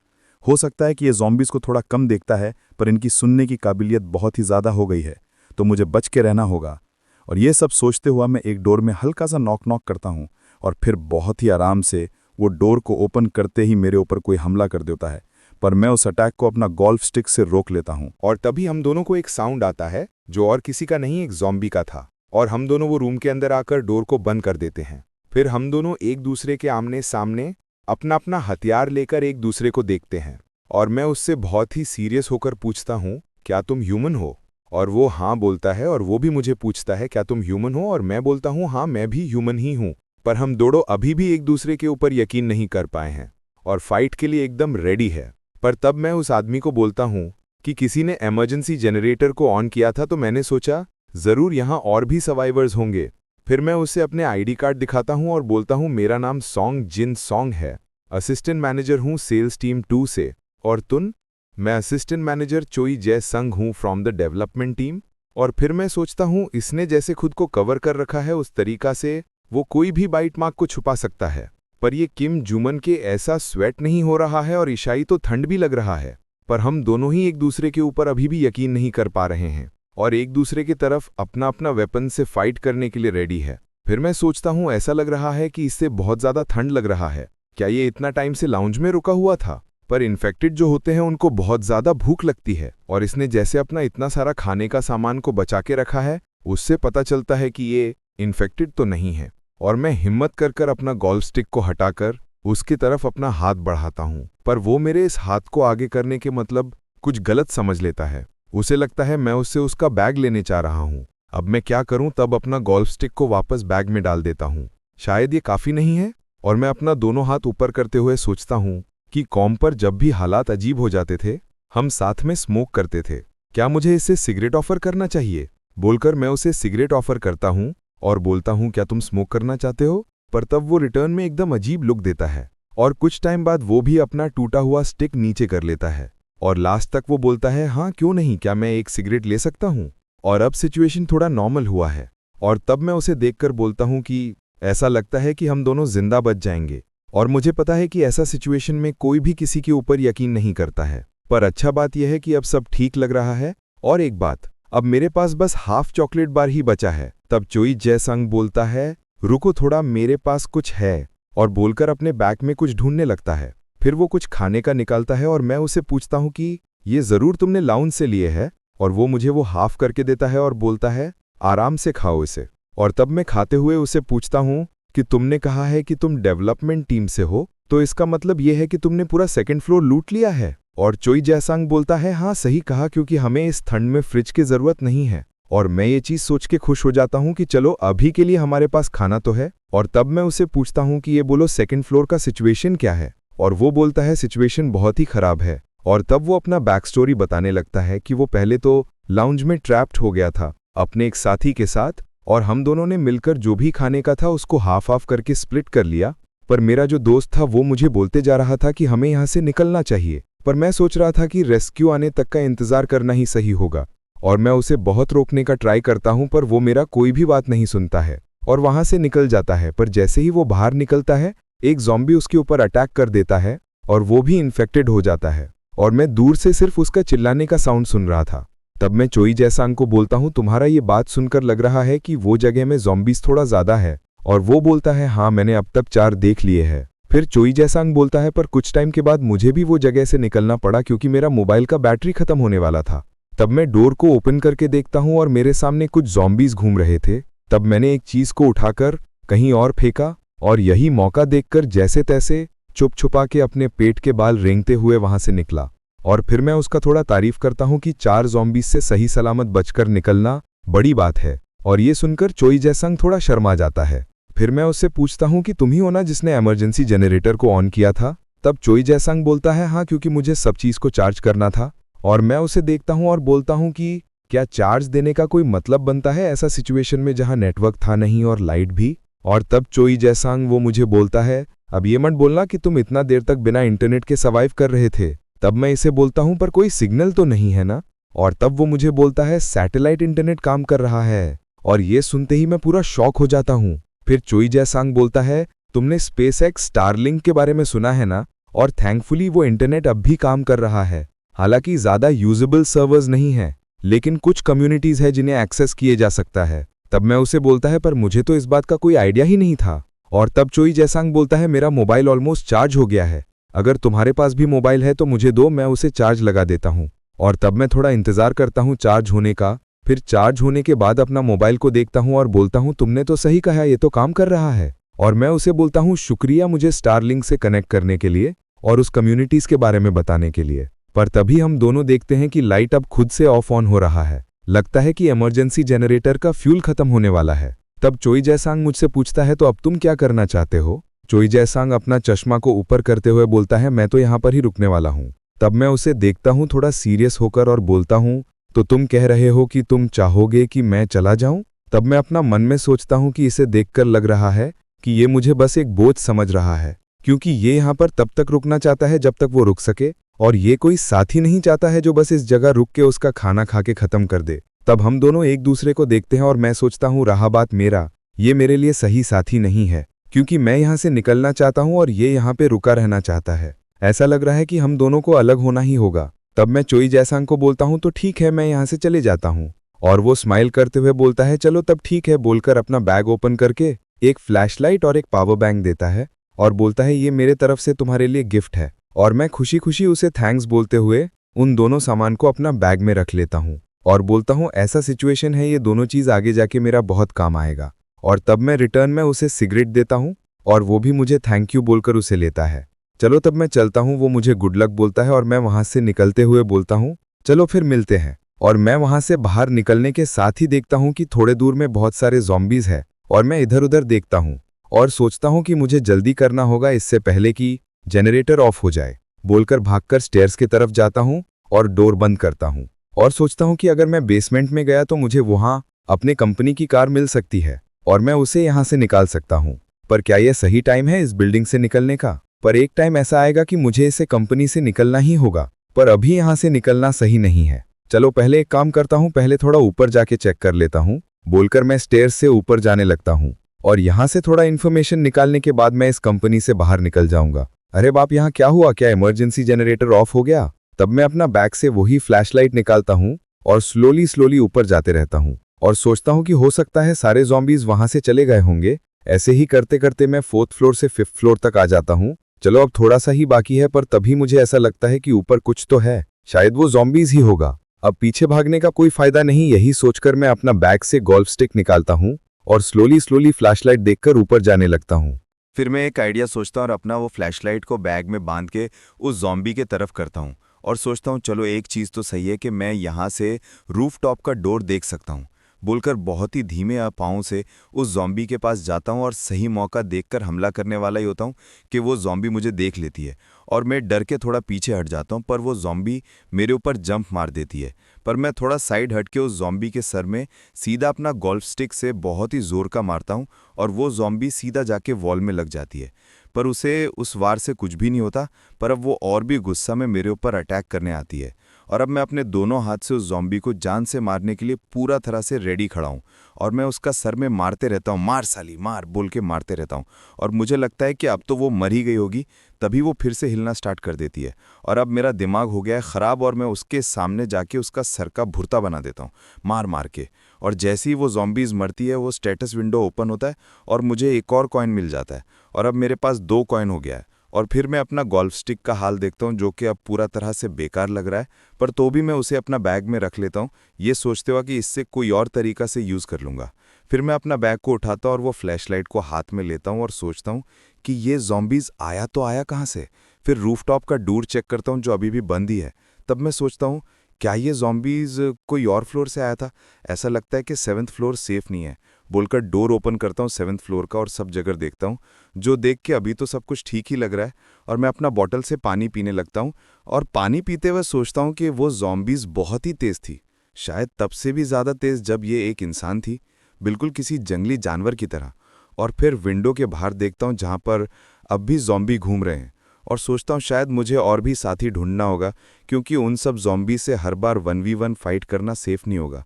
हो सकता है कि ये ज़ॉम्बीज़ को थोड़ा कम देखता है, पर इनकी सुनने की काबिलियत बहुत ही ज़्यादा हो गई है, तो मुझे बच के रहना होगा। और ये सब सोचते हुआ मैं एक डोर में हल्का सा नॉक नॉक करता हूँ, और फिर बहुत ही आराम से वो डोर को ओपन करते ही मेरे ऊपर कोई हमला कर देता है, पर मैं उस अटैक को अपना गोल्फ स्टिक से रोक लेता हूँ। और तभी हम दोनों को एक साउंड आता है जो और किसी का नहीं, एक ज़ॉम्बी का था। और हम दोनों वो रूम के अंदर आकर डोर को बंद कर देते हैं। फिर हम दोनों एक दूसरे के आमने सामने अपना अपना हथियार लेकर एक दूसरे को देखते हैं और मैं उससे बहुत ही सीरियस होकर पूछता हूँ, क्या तुम ह्यूमन हो? और वो हाँ बोलता है और वो भी मुझे पूछता है, क्या तुम ह्यूमन हो? और मैं बोलता हूँ हाँ, मैं भी ह्यूमन ही हूँ। पर हम दोनों अभी भी एक दूसरे के ऊपर यकीन नहीं कर पाए हैं और फाइट के लिए एकदम रेडी है। पर तब मैं उस आदमी को बोलता हूँ कि किसी ने इमरजेंसी जनरेटर को ऑन किया था, तो मैंने सोचा ज़रूर यहाँ और भी सर्वाइवर्स होंगे। फिर मैं उसे अपने आईडी कार्ड दिखाता हूँ और बोलता हूँ, मेरा नाम सॉन्ग जिन सॉन्ग है, असिस्टेंट मैनेजर हूँ सेल्स टीम 2 से। और तुम? मैं असिस्टेंट मैनेजर चोई जय संग हूँ फ्रॉम द डेवलपमेंट टीम। और फिर मैं सोचता हूँ इसने जैसे खुद को कवर कर रखा है उस तरीका से वो कोई भी बाइट मार्क को छुपा सकता है। पर ये किम जुमन के ऐसा स्वेट नहीं हो रहा है और ईशाई तो ठंड भी लग रहा है। पर हम दोनों ही एक दूसरे के ऊपर अभी भी यकीन नहीं कर पा रहे हैं और एक दूसरे की तरफ अपना अपना वेपन से फाइट करने के लिए रेडी है। फिर मैं सोचता हूँ ऐसा लग रहा है कि इससे बहुत ज़्यादा ठंड लग रहा है। क्या ये इतना टाइम से लाउंज में रुका हुआ था? पर इन्फेक्टेड जो होते हैं उनको बहुत ज़्यादा भूख लगती है और इसने जैसे अपना इतना सारा खाने का सामान को बचा के रखा है, उससे पता चलता है कि ये इन्फेक्टेड तो नहीं है। और मैं हिम्मत कर अपना गोल्फ स्टिक को हटाकर उसकी तरफ अपना हाथ बढ़ाता हूँ, पर वो मेरे इस हाथ को आगे करने के मतलब कुछ गलत समझ लेता है। उसे लगता है मैं उससे उसका बैग लेने चाह रहा हूँ। अब मैं क्या करूँ? तब अपना गोल्फ स्टिक को वापस बैग में डाल देता हूँ। शायद ये काफ़ी नहीं है। और मैं अपना दोनों हाथ ऊपर करते हुए सोचता हूँ कि कॉम पर जब भी हालात अजीब हो जाते थे, हम साथ में स्मोक करते थे। क्या मुझे इससे सिगरेट ऑफर करना चाहिए? बोलकर मैं उसे सिगरेट ऑफर करता हूँ और बोलता हूँ, क्या तुम स्मोक करना चाहते हो? पर तब वो रिटर्न में एकदम अजीब लुक देता है और कुछ टाइम बाद वो भी अपना टूटा हुआ स्टिक नीचे कर लेता है और लास्ट तक वो बोलता है, हाँ क्यों नहीं, क्या मैं एक सिगरेट ले सकता हूँ? और अब सिचुएशन थोड़ा नॉर्मल हुआ है और तब मैं उसे देखकर बोलता हूँ कि ऐसा लगता है कि हम दोनों जिंदा बच जाएंगे। और मुझे पता है कि ऐसा सिचुएशन में कोई भी किसी के ऊपर यकीन नहीं करता है, पर अच्छा बात यह है कि अब सब ठीक लग रहा है। और एक बात, अब मेरे पास बस हाफ चॉकलेट बार ही बचा है। तब चोई जयसंग बोलता है, रुको थोड़ा, मेरे पास कुछ है, और बोलकर अपने बैग में कुछ ढूंढने लगता है। फिर वो कुछ खाने का निकालता है और मैं उसे पूछता हूँ कि ये ज़रूर तुमने लाउंज से लिए है? और वो मुझे वो हाफ करके देता है और बोलता है, आराम से खाओ इसे। और तब मैं खाते हुए उसे पूछता हूँ कि तुमने कहा है कि तुम डेवलपमेंट टीम से हो, तो इसका मतलब ये है कि तुमने पूरा सेकंड फ्लोर लूट लिया है? और चोई जयसंग बोलता है, हाँ सही कहा, क्योंकि हमें इस ठंड में फ्रिज की ज़रूरत नहीं है। और मैं ये चीज़ सोच के खुश हो जाता हूँ कि चलो अभी के लिए हमारे पास खाना तो है। और तब मैं उसे पूछता हूँ कि ये बोलो सेकंड फ्लोर का सिचुएशन क्या है? और वो बोलता है, सिचुएशन बहुत ही खराब है। और तब वो अपना बैक स्टोरी बताने लगता है कि वो पहले तो लाउंज में ट्रैप्ड हो गया था अपने एक साथी के साथ, और हम दोनों ने मिलकर जो भी खाने का था उसको हाफ हाफ करके स्प्लिट कर लिया। पर मेरा जो दोस्त था वो मुझे बोलते जा रहा था कि हमें यहाँ से निकलना चाहिए, पर मैं सोच रहा था कि रेस्क्यू आने तक का इंतजार करना ही सही होगा। और मैं उसे बहुत रोकने का ट्राई करता हूँ, पर वो मेरा कोई भी बात नहीं सुनता है और वहाँ से निकल जाता है। पर जैसे ही वो बाहर निकलता है, एक ज़ॉम्बी उसके ऊपर अटैक कर देता है और वो भी इन्फेक्टेड हो जाता है। और मैं दूर से सिर्फ उसका चिल्लाने का साउंड सुन रहा था। तब मैं चोई जयसंग को बोलता हूँ, तुम्हारा ये बात सुनकर लग रहा है कि वो जगह में ज़ॉम्बीज़ थोड़ा ज़्यादा है। और वो बोलता है, हाँ मैंने अब तक 4 देख लिए हैं। फिर चोई जयसंग बोलता है, पर कुछ टाइम के बाद मुझे भी वो जगह से निकलना पड़ा क्योंकि मेरा मोबाइल का बैटरी खत्म होने वाला था। तब मैं डोर को ओपन करके देखता हूँ और मेरे सामने कुछ ज़ॉम्बीज़ घूम रहे थे। तब मैंने एक चीज़ को उठाकर कहीं और फेंका और यही मौका देखकर जैसे तैसे चुप छुपा के अपने पेट के बाल रेंगते हुए वहां से निकला। और फिर मैं उसका थोड़ा तारीफ करता हूँ कि 4 ज़ॉम्बीज़ से सही सलामत बचकर निकलना बड़ी बात है। और ये सुनकर चोई जयसंग थोड़ा शर्मा जाता है। फिर मैं उससे पूछता हूँ कि तुम ही हो ना जिसने इमरजेंसी जनरेटर को ऑन किया था? तब चोई जयसंग बोलता है, हाँ क्योंकि मुझे सब चीज़ को चार्ज करना था। और मैं उसे देखता हूँ और बोलता हूँ कि क्या चार्ज देने का कोई मतलब बनता है ऐसा सिचुएशन में जहाँ नेटवर्क था नहीं और लाइट भी? और तब चोई जयसंग वो मुझे बोलता है, अब ये मत बोलना कि तुम इतना देर तक बिना इंटरनेट के सर्वाइव कर रहे थे। तब मैं इसे बोलता हूँ, पर कोई सिग्नल तो नहीं है ना? और तब वो मुझे बोलता है, सैटेलाइट इंटरनेट काम कर रहा है। और ये सुनते ही मैं पूरा शॉक हो जाता हूँ। फिर चोई जयसंग बोलता है, तुमने स्पेसएक्स स्टारलिंक के बारे में सुना है ना? और थैंकफुली वो इंटरनेट अब भी काम कर रहा है। हालांकि ज़्यादा यूजेबल सर्वर्स नहीं है, लेकिन कुछ कम्युनिटीज़ है जिन्हें एक्सेस किए जा सकता है। तब मैं उसे बोलता है, पर मुझे तो इस बात का कोई आइडिया ही नहीं था। और तब चोई जयसंग बोलता है, मेरा मोबाइल ऑलमोस्ट चार्ज हो गया है, अगर तुम्हारे पास भी मोबाइल है तो मुझे दो, मैं उसे चार्ज लगा देता हूँ। और तब मैं थोड़ा इंतज़ार करता हूँ चार्ज होने का। फिर चार्ज होने के बाद अपना मोबाइल को देखता हूँ और बोलता हूँ, तुमने तो सही कहा, ये तो काम कर रहा है। और मैं उसे बोलता हूँ शुक्रिया मुझे स्टारलिंक से कनेक्ट करने के लिए और उस कम्युनिटीज के बारे में बताने के लिए। पर तभी हम दोनों देखते हैं कि लाइट अब खुद से ऑफ ऑन हो रहा है। लगता है कि इमरजेंसी जनरेटर का फ्यूल खत्म होने वाला है। तब चोई जयसांग मुझसे पूछता है तो अब तुम क्या करना चाहते हो? चोई जयसांग अपना चश्मा को ऊपर करते हुए बोलता है मैं तो यहाँ पर ही रुकने वाला हूँ। तब मैं उसे देखता हूँ थोड़ा सीरियस होकर और बोलता हूँ तो तुम कह रहे हो कि तुम चाहोगे कि मैं चला जाऊं? तब मैं अपना मन में सोचता हूँ कि इसे देखकर लग रहा है कि ये मुझे बस एक बोझ समझ रहा है, क्योंकि ये यहाँ पर तब तक रुकना चाहता है जब तक वो रुक सके, और ये कोई साथी नहीं चाहता है जो बस इस जगह रुक के उसका खाना खा के खत्म कर दे। तब हम दोनों एक दूसरे को देखते हैं और मैं सोचता हूँ रहा बात मेरा, ये मेरे लिए सही साथी नहीं है, क्योंकि मैं यहाँ से निकलना चाहता हूँ और ये यहाँ पे रुका रहना चाहता है। ऐसा लग रहा है कि हम दोनों को अलग होना ही होगा। तब मैं चोई जयसांग को बोलता हूँ तो ठीक है मैं यहाँ से चले जाता हूँ, और वो स्माइल करते हुए बोलता है चलो तब ठीक है बोलकर अपना बैग ओपन करके एक फ्लैशलाइट और एक पावर बैंक देता है और बोलता है ये मेरे तरफ से तुम्हारे लिए गिफ्ट है। और मैं खुशी खुशी उसे थैंक्स बोलते हुए उन दोनों सामान को अपना बैग में रख लेता हूँ और बोलता हूँ ऐसा सिचुएशन है ये दोनों चीज़ आगे जाके मेरा बहुत काम आएगा। और तब मैं रिटर्न में उसे सिगरेट देता हूँ और वो भी मुझे थैंक यू बोलकर उसे लेता है। चलो तब मैं चलता हूँ, वो मुझे गुड लक बोलता है और मैं वहाँ से निकलते हुए बोलता हूँ चलो फिर मिलते हैं। और मैं वहाँ से बाहर निकलने के साथ ही देखता हूँ कि थोड़े दूर में बहुत सारे ज़ॉम्बीज़ हैं और मैं इधर उधर देखता हूँ और सोचता हूँ कि मुझे जल्दी करना होगा इससे पहले कि जनरेटर ऑफ हो जाए। बोलकर भागकर स्टेयर्स की तरफ जाता हूँ और डोर बंद करता हूँ और सोचता हूँ कि अगर मैं बेसमेंट में गया तो मुझे वहाँ अपने कंपनी की कार मिल सकती है और मैं उसे यहाँ से निकाल सकता हूँ। पर क्या यह सही टाइम है इस बिल्डिंग से निकलने का? पर एक टाइम ऐसा आएगा कि मुझे इसे कंपनी से निकलना ही होगा, पर अभी यहाँ से निकलना सही नहीं है। चलो पहले एक काम करता हूँ, पहले थोड़ा ऊपर जाके चेक कर लेता हूँ। बोलकर मैं स्टेयर्स से ऊपर जाने लगता हूँ और यहाँ से थोड़ा इन्फॉर्मेशन निकालने के बाद मैं इस कंपनी से बाहर निकल जाऊंगा। अरे बाप, यहाँ क्या हुआ? क्या इमरजेंसी जनरेटर ऑफ हो गया? तब मैं अपना बैग से वही फ्लैशलाइट निकालता हूँ और स्लोली ऊपर जाते रहता हूँ और सोचता हूँ कि हो सकता है सारे ज़ॉम्बीज़ वहां से चले गए होंगे। ऐसे ही करते करते मैं 4th फ्लोर से 5th फ्लोर तक आ जाता हूँ। चलो अब थोड़ा सा ही बाकी है, पर तभी मुझे ऐसा लगता है कि ऊपर कुछ तो है, शायद वो ज़ॉम्बीज़ ही होगा। अब पीछे भागने का कोई फायदा नहीं, यही सोचकर मैं अपना बैग से गोल्फ स्टिक निकालता हूँ और स्लोली फ्लैशलाइट देखकर ऊपर जाने लगता हूँ। फिर मैं एक आइडिया सोचता हूँ और अपना वो फ्लैशलाइट को बैग में बांध के उस ज़ॉम्बी के तरफ करता हूँ और सोचता हूँ चलो एक चीज़ तो सही है कि मैं यहाँ से रूफटॉप का डोर देख सकता हूँ। बोलकर बहुत ही धीमे पाँव से उस ज़ॉम्बी के पास जाता हूँ और सही मौका देखकर हमला करने वाला ही होता हूँ कि वो ज़ॉम्बी मुझे देख लेती है और मैं डर के थोड़ा पीछे हट जाता हूँ, पर वो ज़ॉम्बी मेरे ऊपर जंप मार देती है। पर मैं थोड़ा साइड हट के उस ज़ॉम्बी के सर में सीधा अपना गोल्फ स्टिक से बहुत ही ज़ोर का मारता हूँ और वो ज़ॉम्बी सीधा जाके वॉल में लग जाती है। पर उसे उस वार से कुछ भी नहीं होता, पर अब वो और भी गुस्सा में मेरे ऊपर अटैक करने आती है और अब मैं अपने दोनों हाथ से उस ज़ॉम्बी को जान से मारने के लिए पूरा तरह से रेडी खड़ा हूँ और मैं उसका सर में मारते रहता हूँ, मार साली मार बोल के मारते रहता हूँ। और मुझे लगता है कि अब तो वो मर ही गई होगी, तभी वो फिर से हिलना स्टार्ट कर देती है और अब मेरा दिमाग हो गया है ख़राब और मैं उसके सामने जाके उसका सर का भुर्ता बना देता हूँ मार के। और जैसे ही वो ज़ॉम्बीज़ मरती है वो स्टेटस विंडो ओपन होता है और मुझे एक और कॉइन मिल जाता है और अब मेरे पास 2 कॉइन हो गया है। और फिर मैं अपना गोल्फ स्टिक का हाल देखता हूँ जो कि अब पूरा तरह से बेकार लग रहा है, पर तो भी मैं उसे अपना बैग में रख लेता हूँ, ये सोचते हुए कि इससे कोई और तरीका से यूज़ कर लूँगा। फिर मैं अपना बैग को उठाता हूँ और वो फ्लैशलाइट को हाथ में लेता हूँ और सोचता हूँ कि ये ज़ॉम्बीज़ आया तो आया कहाँ से। फिर रूफटॉप का डोर चेक करता हूँ जो अभी भी बंद ही है। तब मैं सोचता हूँ क्या ये ज़ॉम्बीज़ कोई और फ्लोर से आया था? ऐसा लगता है कि 7th फ्लोर सेफ नहीं है। बोलकर डोर ओपन करता हूँ 7th फ्लोर का और सब जगह देखता हूँ, जो देख के अभी तो सब कुछ ठीक ही लग रहा है। और मैं अपना बॉटल से पानी पीने लगता हूँ और पानी पीते हुए सोचता हूँ कि वो ज़ॉम्बीज़ बहुत ही तेज़ थी, शायद तब से भी ज़्यादा तेज़ जब ये एक इंसान थी, बिल्कुल किसी जंगली जानवर की तरह। और फिर विंडो के बाहर देखता हूँ जहाँ पर अब भी ज़ॉम्बी घूम रहे हैं और सोचता हूँ शायद मुझे और भी साथी ढूंढना होगा, क्योंकि उन सब ज़ॉम्बी से हर बार 1v1 फाइट करना सेफ नहीं होगा।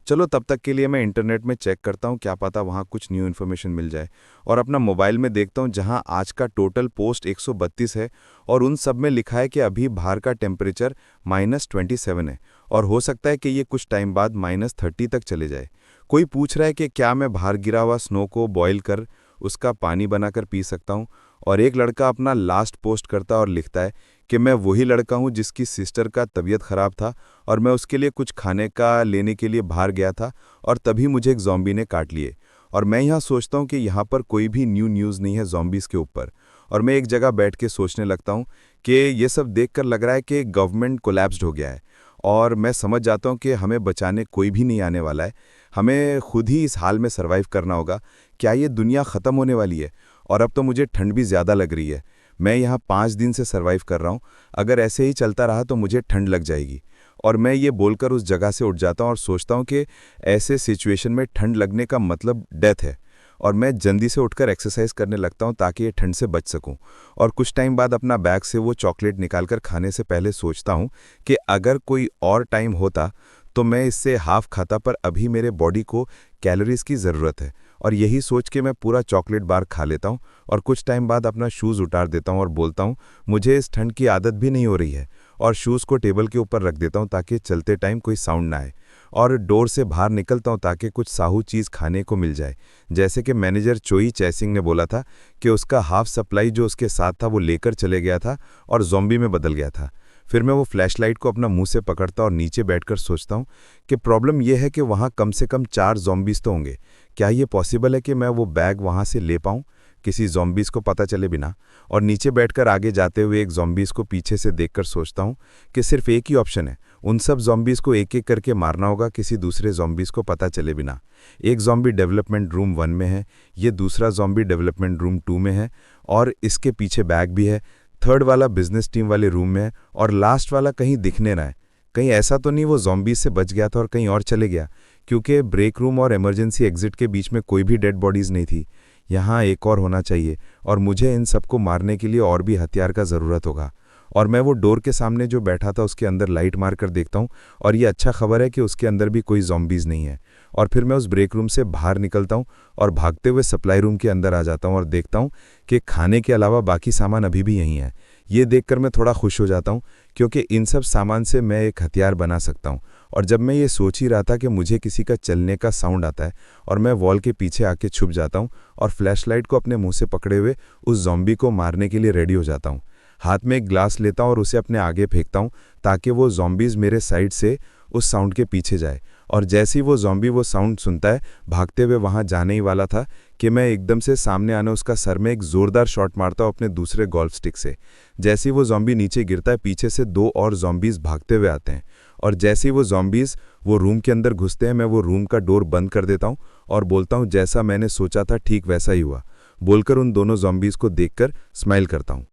चलो तब तक के लिए मैं इंटरनेट में चेक करता हूँ, क्या पता वहाँ कुछ न्यू इन्फॉर्मेशन मिल जाए। और अपना मोबाइल में देखता हूँ जहाँ आज का टोटल पोस्ट 132 है और उन सब में लिखा है कि अभी बाहर का टेम्परेचर -27 है और हो सकता है कि ये कुछ टाइम बाद -30 तक चले जाए। कोई पूछ रहा है कि क्या मैं बाहर गिरा हुआ स्नो को बॉयल कर उसका पानी बनाकर पी सकता हूँ। और एक लड़का अपना लास्ट पोस्ट करता और लिखता है कि मैं वही लड़का हूँ जिसकी सिस्टर का तबीयत ख़राब था और मैं उसके लिए कुछ खाने का लेने के लिए बाहर गया था और तभी मुझे एक ज़ॉम्बी ने काट लिए और मैं यहाँ सोचता हूँ कि यहाँ पर कोई भी न्यूज़ नहीं है ज़ॉम्बीज़ के ऊपर। और मैं एक जगह बैठ के सोचने लगता हूँ कि ये सब देखकर लग रहा है कि गवर्नमेंट कोलैप्स्ड हो गया है, और मैं समझ जाता हूँ कि हमें बचाने कोई भी नहीं आने वाला है। हमें खुद ही इस हाल में सर्वाइव करना होगा। क्या ये दुनिया ख़त्म होने वाली है? और अब तो मुझे ठंड भी ज़्यादा लग रही है। मैं यहाँ 5 दिन से सर्वाइव कर रहा हूँ। अगर ऐसे ही चलता रहा तो मुझे ठंड लग जाएगी। और मैं ये बोलकर उस जगह से उठ जाता हूँ और सोचता हूँ कि ऐसे सिचुएशन में ठंड लगने का मतलब डेथ है। और मैं जल्दी से उठकर एक्सरसाइज करने लगता हूँ ताकि ये ठंड से बच सकूँ। और कुछ टाइम बाद अपना बैग से वो चॉकलेट निकालकर खाने से पहले सोचता हूँ कि अगर कोई और टाइम होता तो मैं इससे हाफ खाता, पर अभी मेरे बॉडी को कैलोरीज की ज़रूरत है। और यही सोच के मैं पूरा चॉकलेट बार खा लेता हूँ और कुछ टाइम बाद अपना शूज़ उतार देता हूँ और बोलता हूँ मुझे इस ठंड की आदत भी नहीं हो रही है, और शूज़ को टेबल के ऊपर रख देता हूँ ताकि चलते टाइम कोई साउंड ना आए। और डोर से बाहर निकलता हूँ ताकि कुछ साहू चीज़ खाने को मिल जाए। जैसे कि मैनेजर चोई चैसिंग ने बोला था कि उसका हाफ सप्लाई जो उसके साथ था वो लेकर चले गया था और ज़ॉम्बी में बदल गया था। फिर मैं वो फ्लैशलाइट को अपना मुंह से पकड़ता और नीचे बैठकर सोचता हूँ कि प्रॉब्लम यह है कि वहाँ कम से कम 4 ज़ॉम्बीज़ तो होंगे। क्या ये पॉसिबल है कि मैं वो बैग वहाँ से ले पाऊँ किसी ज़ॉम्बीज़ को पता चले बिना? और नीचे बैठकर आगे जाते हुए एक ज़ॉम्बीज़ को पीछे से देखकर सोचता हूँ कि सिर्फ एक ही ऑप्शन है, उन सब ज़ॉम्बीज़ को एक-एक करके मारना होगा किसी दूसरे ज़ॉम्बीज़ को पता चले बिना। एक ज़ॉम्बी डेवलपमेंट रूम 1 में है, ये दूसरा ज़ॉम्बी डेवलपमेंट रूम 2 में है, और इसके पीछे बैग भी है। थर्ड वाला बिजनेस टीम वाले रूम में है, और लास्ट वाला कहीं दिखने ना है। कहीं ऐसा तो नहीं वो ज़ॉम्बीज़ से बच गया था और कहीं और चले गया, क्योंकि ब्रेक रूम और इमरजेंसी एग्जिट के बीच में कोई भी डेड बॉडीज़ नहीं थी। यहाँ एक और होना चाहिए, और मुझे इन सबको मारने के लिए और भी हथियार का ज़रूरत होगा। और मैं वो डोर के सामने जो बैठा था उसके अंदर लाइट मार कर देखता हूँ, और ये अच्छा खबर है कि उसके अंदर भी कोई ज़ॉम्बीज़ नहीं है। और फिर मैं उस ब्रेक रूम से बाहर निकलता हूँ और भागते हुए सप्लाई रूम के अंदर आ जाता हूँ और देखता हूँ कि खाने के अलावा बाकी सामान अभी भी यहीं है। ये देखकर मैं थोड़ा खुश हो जाता हूँ, क्योंकि इन सब सामान से मैं एक हथियार बना सकता हूँ। और जब मैं ये सोच ही रहा था कि मुझे किसी का चलने का साउंड आता है, और मैं वॉल के पीछे आके छुप जाता हूँ और फ्लैशलाइट को अपने मुंह से पकड़े हुए उस ज़ॉम्बी को मारने के लिए रेडी हो जाता हूँ। हाथ में एक ग्लास लेता हूँ और उसे अपने आगे फेंकता हूँ ताकि वो ज़ॉम्बीज़ मेरे साइड से उस साउंड के पीछे जाए। और जैसे ही वो ज़ॉम्बी वो साउंड सुनता है, भागते हुए वहाँ जाने ही वाला था कि मैं एकदम से सामने आने उसका सर में एक ज़ोरदार शॉट मारता हूँ अपने दूसरे गोल्फ स्टिक से। जैसे ही वो ज़ॉम्बी नीचे गिरता है, पीछे से 2 और ज़ॉम्बीज़ भागते हुए आते हैं, और जैसे ही वो ज़ॉम्बीज़ वो रूम के अंदर घुसते हैं, मैं वो रूम का डोर बंद कर देता हूँ और बोलता हूँ जैसा मैंने सोचा था ठीक वैसा ही हुआ, बोलकर उन दोनों ज़ॉम्बीज़ को देखकर स्माइल करता हूँ।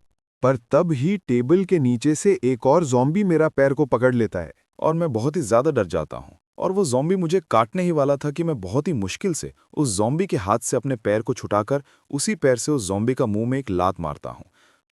पर तब ही टेबल के नीचे से एक और ज़ॉम्बी मेरा पैर को पकड़ लेता है और मैं बहुत ही ज़्यादा डर जाता हूँ। और वो ज़ॉम्बी मुझे काटने ही वाला था कि मैं बहुत ही मुश्किल से उस ज़ॉम्बी के हाथ से अपने पैर को छुटाकर उसी पैर से उस ज़ॉम्बी का मुंह में एक लात मारता हूँ।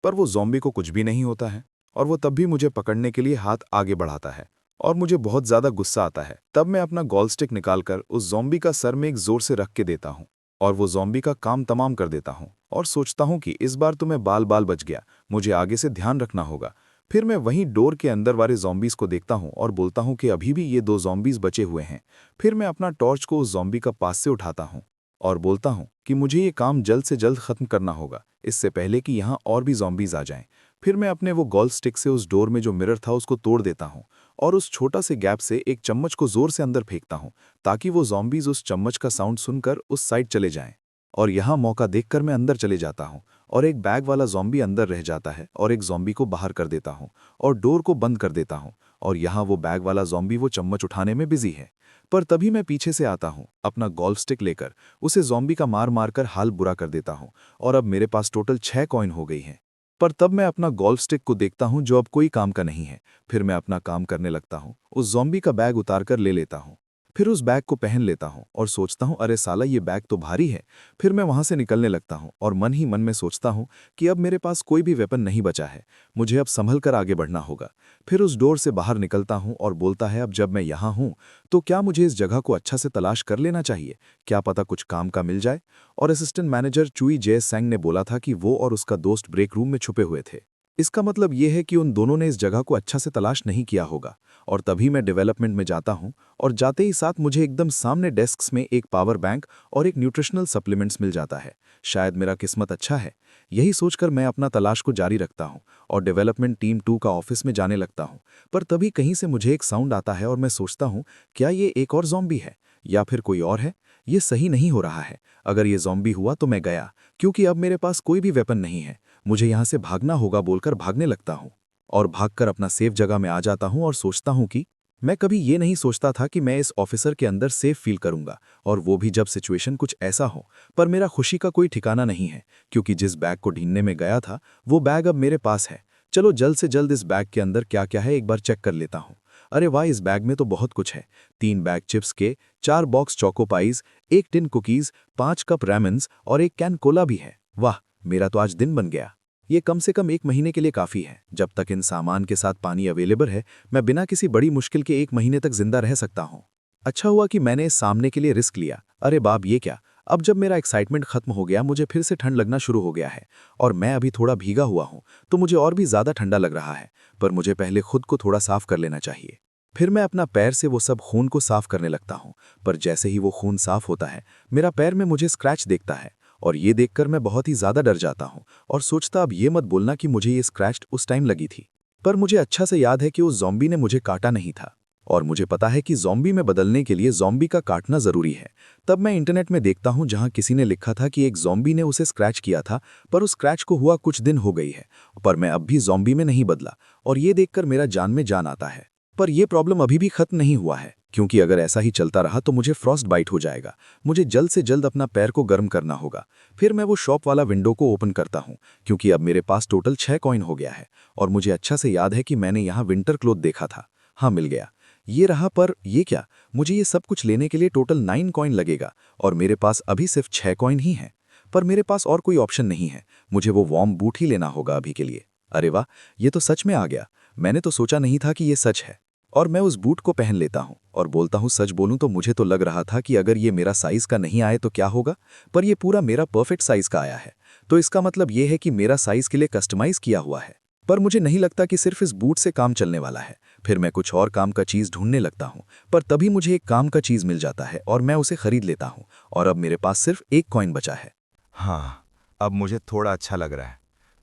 पर वो ज़ॉम्बी को कुछ भी नहीं होता है, और वो तब भी मुझे पकड़ने के लिए हाथ आगे बढ़ाता है, और मुझे बहुत ज़्यादा गुस्सा आता है। तब मैं अपना गोल्फ स्टिक निकालकर उस ज़ॉम्बी का सर में एक ज़ोर से रख के देता हूँ, और वो ज़ॉम्बी का काम तमाम कर देता हूँ, और सोचता हूँ कि इस बार तो मैं बाल बाल बच गया, मुझे आगे से ध्यान रखना होगा। फिर मैं वहीं डोर के अंदर वाले ज़ॉम्बीज़ को देखता हूँ और बोलता हूँ कि अभी भी ये 2 ज़ॉम्बीज़ बचे हुए हैं। फिर मैं अपना टॉर्च को उस ज़ॉम्बी का पास से उठाता हूँ और बोलता हूँ कि मुझे ये काम जल्द से जल्द ख़त्म करना होगा, इससे पहले कि यहाँ और भी ज़ॉम्बीज़ आ जाएं। फिर मैं अपने वो गोल्फ स्टिक से उस डोर में जो मिरर था उसको तोड़ देता हूँ, और उस छोटा से गैप से एक चम्मच को ज़ोर से अंदर फेंकता हूँ ताकि वो ज़ॉम्बीज़ उस चम्मच का साउंड सुनकर उस साइड चले जाएं। और यहाँ मौका देखकर मैं अंदर चले जाता हूँ, और एक बैग वाला ज़ॉम्बी अंदर रह जाता है, और एक ज़ॉम्बी को बाहर कर देता हूँ और डोर को बंद कर देता हूँ। और यहाँ वो बैग वाला ज़ॉम्बी वो चम्मच उठाने में बिजी है। पर तभी मैं पीछे से आता हूँ अपना गोल्फ स्टिक लेकर, उसे ज़ॉम्बी का मार मार कर हाल बुरा कर देता हूँ, और अब मेरे पास टोटल 6 कॉइन हो गई हैं। पर तब मैं अपना गोल्फ स्टिक को देखता हूँ जो अब कोई काम का नहीं है। फिर मैं अपना काम करने लगता हूँ, उस ज़ॉम्बी का बैग उतार कर ले लेता हूँ। फिर उस बैग को पहन लेता हूँ और सोचता हूँ अरे साला ये बैग तो भारी है। फिर मैं वहाँ से निकलने लगता हूँ और मन ही मन में सोचता हूँ कि अब मेरे पास कोई भी वेपन नहीं बचा है, मुझे अब संभल कर आगे बढ़ना होगा। फिर उस डोर से बाहर निकलता हूँ और बोलता है अब जब मैं यहाँ हूँ तो क्या मुझे इस जगह को अच्छा से तलाश कर लेना चाहिए, क्या पता कुछ काम का मिल जाए। और असिस्टेंट मैनेजर चुई जे सेंग ने बोला था कि वो और उसका दोस्त ब्रेक रूम में छुपे हुए थे। इसका मतलब ये है कि उन दोनों ने इस जगह को अच्छा से तलाश नहीं किया होगा। और तभी मैं डेवलपमेंट में जाता हूँ, और जाते ही साथ मुझे एकदम सामने डेस्क्स में एक पावर बैंक और एक न्यूट्रिशनल सप्लीमेंट्स मिल जाता है। शायद मेरा किस्मत अच्छा है। यही सोचकर मैं अपना तलाश को जारी रखता हूँ और डेवलपमेंट टीम 2 का ऑफिस में जाने लगता हूँ। पर तभी कहीं से मुझे एक साउंड आता है और मैं सोचता हूँ क्या ये एक और ज़ॉम्बी है या फिर कोई और है। ये सही नहीं हो रहा है। अगर ये ज़ॉम्बी हुआ तो मैं गया, क्योंकि अब मेरे पास कोई भी वेपन नहीं है। मुझे यहाँ से भागना होगा बोलकर भागने लगता हूँ और भागकर अपना सेफ जगह में आ जाता हूँ और सोचता हूँ कि मैं कभी ये नहीं सोचता था कि मैं इस ऑफिसर के अंदर सेफ फील करूंगा, और वो भी जब सिचुएशन कुछ ऐसा हो। पर मेरा खुशी का कोई ठिकाना नहीं है, क्योंकि जिस बैग को ढूंढने में गया था वो बैग अब मेरे पास है। चलो जल्द से जल्द इस बैग के अंदर क्या क्या है एक बार चेक कर लेता हूँ। अरे वाह, इस बैग में तो बहुत कुछ है। 3 बैग चिप्स के, 4 box choco pies, 1 tin cookies, 5 cup ramens और 1 कैन कोला भी है। वाह, मेरा तो आज दिन बन गया। ये कम से कम 1 महीने के लिए काफ़ी है। जब तक इन सामान के साथ पानी अवेलेबल है, मैं बिना किसी बड़ी मुश्किल के 1 महीने तक जिंदा रह सकता हूँ। अच्छा हुआ कि मैंने इस सामने के लिए रिस्क लिया। अरे बाप, ये क्या! अब जब मेरा एक्साइटमेंट खत्म हो गया, मुझे फिर से ठंड लगना शुरू हो गया है और मैं अभी थोड़ा भीगा हुआ हूँ, तो मुझे और भी ज़्यादा ठंडा लग रहा है। पर मुझे पहले खुद को थोड़ा साफ कर लेना चाहिए। फिर मैं अपना पैर से वो सब खून को साफ करने लगता हूँ। पर जैसे ही वो खून साफ होता है, मेरा पैर में मुझे स्क्रैच दिखता है और ये देखकर मैं बहुत ही ज़्यादा डर जाता हूँ और सोचता, अब ये मत बोलना कि मुझे ये स्क्रैच उस टाइम लगी थी। पर मुझे अच्छा से याद है कि उस ज़ॉम्बी ने मुझे काटा नहीं था और मुझे पता है कि ज़ॉम्बी में बदलने के लिए ज़ॉम्बी का काटना ज़रूरी है। तब मैं इंटरनेट में देखता हूँ जहाँ किसी ने लिखा था कि एक ज़ॉम्बी ने उसे स्क्रैच किया था, पर उस स्क्रैच को हुआ कुछ दिन हो गई है, पर मैं अब भी ज़ॉम्बी में नहीं बदला और ये देखकर मेरा जान में जान आता है। पर यह प्रॉब्लम अभी भी खत्म नहीं हुआ है, क्योंकि अगर ऐसा ही चलता रहा तो मुझे फ्रॉस्ट बाइट हो जाएगा। मुझे जल्द से जल्द अपना पैर को गर्म करना होगा। फिर मैं वो शॉप वाला विंडो को ओपन करता हूँ, क्योंकि अब मेरे पास टोटल 6 कॉइन हो गया है और मुझे अच्छा से याद है कि मैंने यहाँ विंटर क्लोथ देखा था। हाँ, मिल गया, ये रहा। पर ये क्या, मुझे ये सब कुछ लेने के लिए टोटल 9 कॉइन लगेगा और मेरे पास अभी सिर्फ 6 कॉइन ही हैं। पर मेरे पास और कोई ऑप्शन नहीं है, मुझे वो वार्म बूट ही लेना होगा अभी के लिए। अरे वाह, ये तो सच में आ गया। मैंने तो सोचा नहीं था कि ये सच है। और मैं उस बूट को पहन लेता हूँ और बोलता हूँ, सच बोलूँ तो मुझे तो लग रहा था कि अगर ये मेरा साइज़ का नहीं आए तो क्या होगा, पर ये पूरा मेरा परफेक्ट साइज़ का आया है। तो इसका मतलब ये है कि मेरा साइज़ के लिए कस्टमाइज़ किया हुआ है। पर मुझे नहीं लगता कि सिर्फ इस बूट से काम चलने वाला है। फिर मैं कुछ और काम का चीज़ ढूंढने लगता हूँ, पर तभी मुझे एक काम का चीज़ मिल जाता है और मैं उसे खरीद लेता हूँ और अब मेरे पास सिर्फ 1 कॉइन बचा है। हाँ, अब मुझे थोड़ा अच्छा लग रहा है।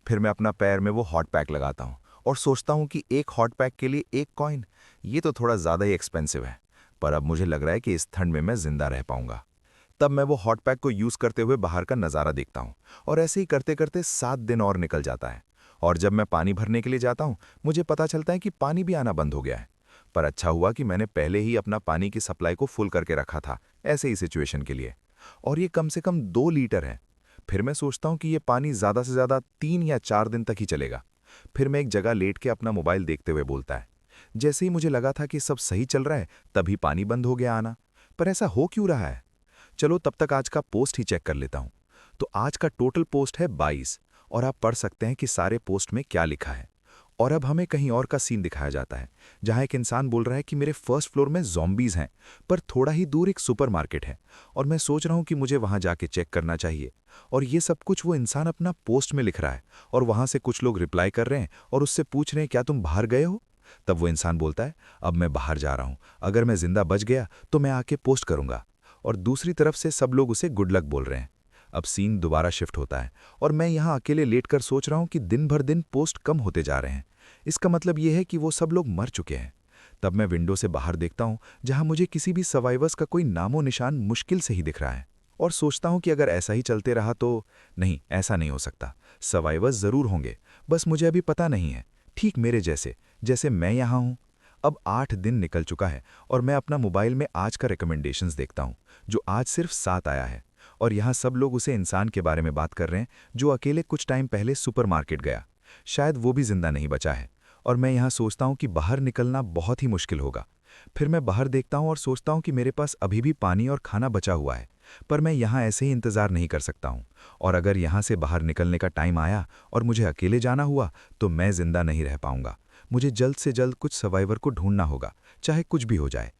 फिर मैं अपना पैर में वो हॉट पैक लगाता हूँ और सोचता हूँ कि एक हॉट पैक के लिए 1 कॉइन, ये तो थोड़ा ज़्यादा ही एक्सपेंसिव है। पर अब मुझे लग रहा है कि इस ठंड में मैं जिंदा रह पाऊंगा। तब मैं वो हॉट पैक को यूज़ करते हुए बाहर का नज़ारा देखता हूँ और ऐसे ही करते करते 7 दिन और निकल जाता है। और जब मैं पानी भरने के लिए जाता हूँ, मुझे पता चलता है कि पानी भी आना बंद हो गया है। पर अच्छा हुआ कि मैंने पहले ही अपना पानी की सप्लाई को फुल करके रखा था, ऐसे ही सिचुएशन के लिए, और ये कम से कम 2 लीटर है। फिर मैं सोचता हूँ कि ये पानी ज़्यादा से ज़्यादा 3 या 4 दिन तक ही चलेगा। फिर मैं एक जगह लेट के अपना मोबाइल देखते हुए बोलता है। जैसे ही मुझे लगा था कि सब सही चल रहा है, तभी पानी बंद हो गया आना। पर ऐसा हो क्यों रहा है? चलो तब तक आज का पोस्ट ही चेक कर लेता हूँ। तो आज का टोटल पोस्ट है 22 और आप पढ़ सकते हैं कि सारे पोस्ट में क्या लिखा है। और अब हमें कहीं और का सीन दिखाया जाता है, जहां एक इंसान बोल रहा है कि मेरे फर्स्ट फ्लोर में ज़ॉम्बीज़ हैं, पर थोड़ा ही दूर एक सुपरमार्केट है और मैं सोच रहा हूं कि मुझे वहां जाके चेक करना चाहिए। और ये सब कुछ वो इंसान अपना पोस्ट में लिख रहा है और वहां से कुछ लोग रिप्लाई कर रहे हैं और उससे पूछ रहे हैं, क्या तुम बाहर गए हो? तब वो इंसान बोलता है, अब मैं बाहर जा रहा हूं, अगर मैं जिंदा बच गया तो मैं आके पोस्ट करूंगा। और दूसरी तरफ से सब लोग उसे गुड लक बोल रहे हैं। अब सीन दोबारा शिफ्ट होता है और मैं यहाँ अकेले लेटकर सोच रहा हूँ कि दिन भर दिन पोस्ट कम होते जा रहे हैं। इसका मतलब ये है कि वो सब लोग मर चुके हैं। तब मैं विंडो से बाहर देखता हूँ, जहाँ मुझे किसी भी सर्वाइवर्स का कोई नामो निशान मुश्किल से ही दिख रहा है, और सोचता हूँ कि अगर ऐसा ही चलते रहा तो नहीं, ऐसा नहीं हो सकता। सर्वाइवर्स ज़रूर होंगे, बस मुझे अभी पता नहीं है। ठीक मेरे जैसे, जैसे मैं यहाँ हूँ। अब 8 दिन निकल चुका है और मैं अपना मोबाइल में आज का रिकमेंडेशंस देखता हूँ, जो आज सिर्फ 7 आया है। और यहाँ सब लोग उसे इंसान के बारे में बात कर रहे हैं जो अकेले कुछ टाइम पहले सुपरमार्केट गया। शायद वो भी जिंदा नहीं बचा है। और मैं यहाँ सोचता हूँ कि बाहर निकलना बहुत ही मुश्किल होगा। फिर मैं बाहर देखता हूँ और सोचता हूँ कि मेरे पास अभी भी पानी और खाना बचा हुआ है, पर मैं यहाँ ऐसे ही इंतज़ार नहीं कर सकता हूँ। और अगर यहाँ से बाहर निकलने का टाइम आया और मुझे अकेले जाना हुआ तो मैं जिंदा नहीं रह पाऊंगा। मुझे जल्द से जल्द कुछ सर्वाइवर को ढूंढना होगा, चाहे कुछ भी हो जाए।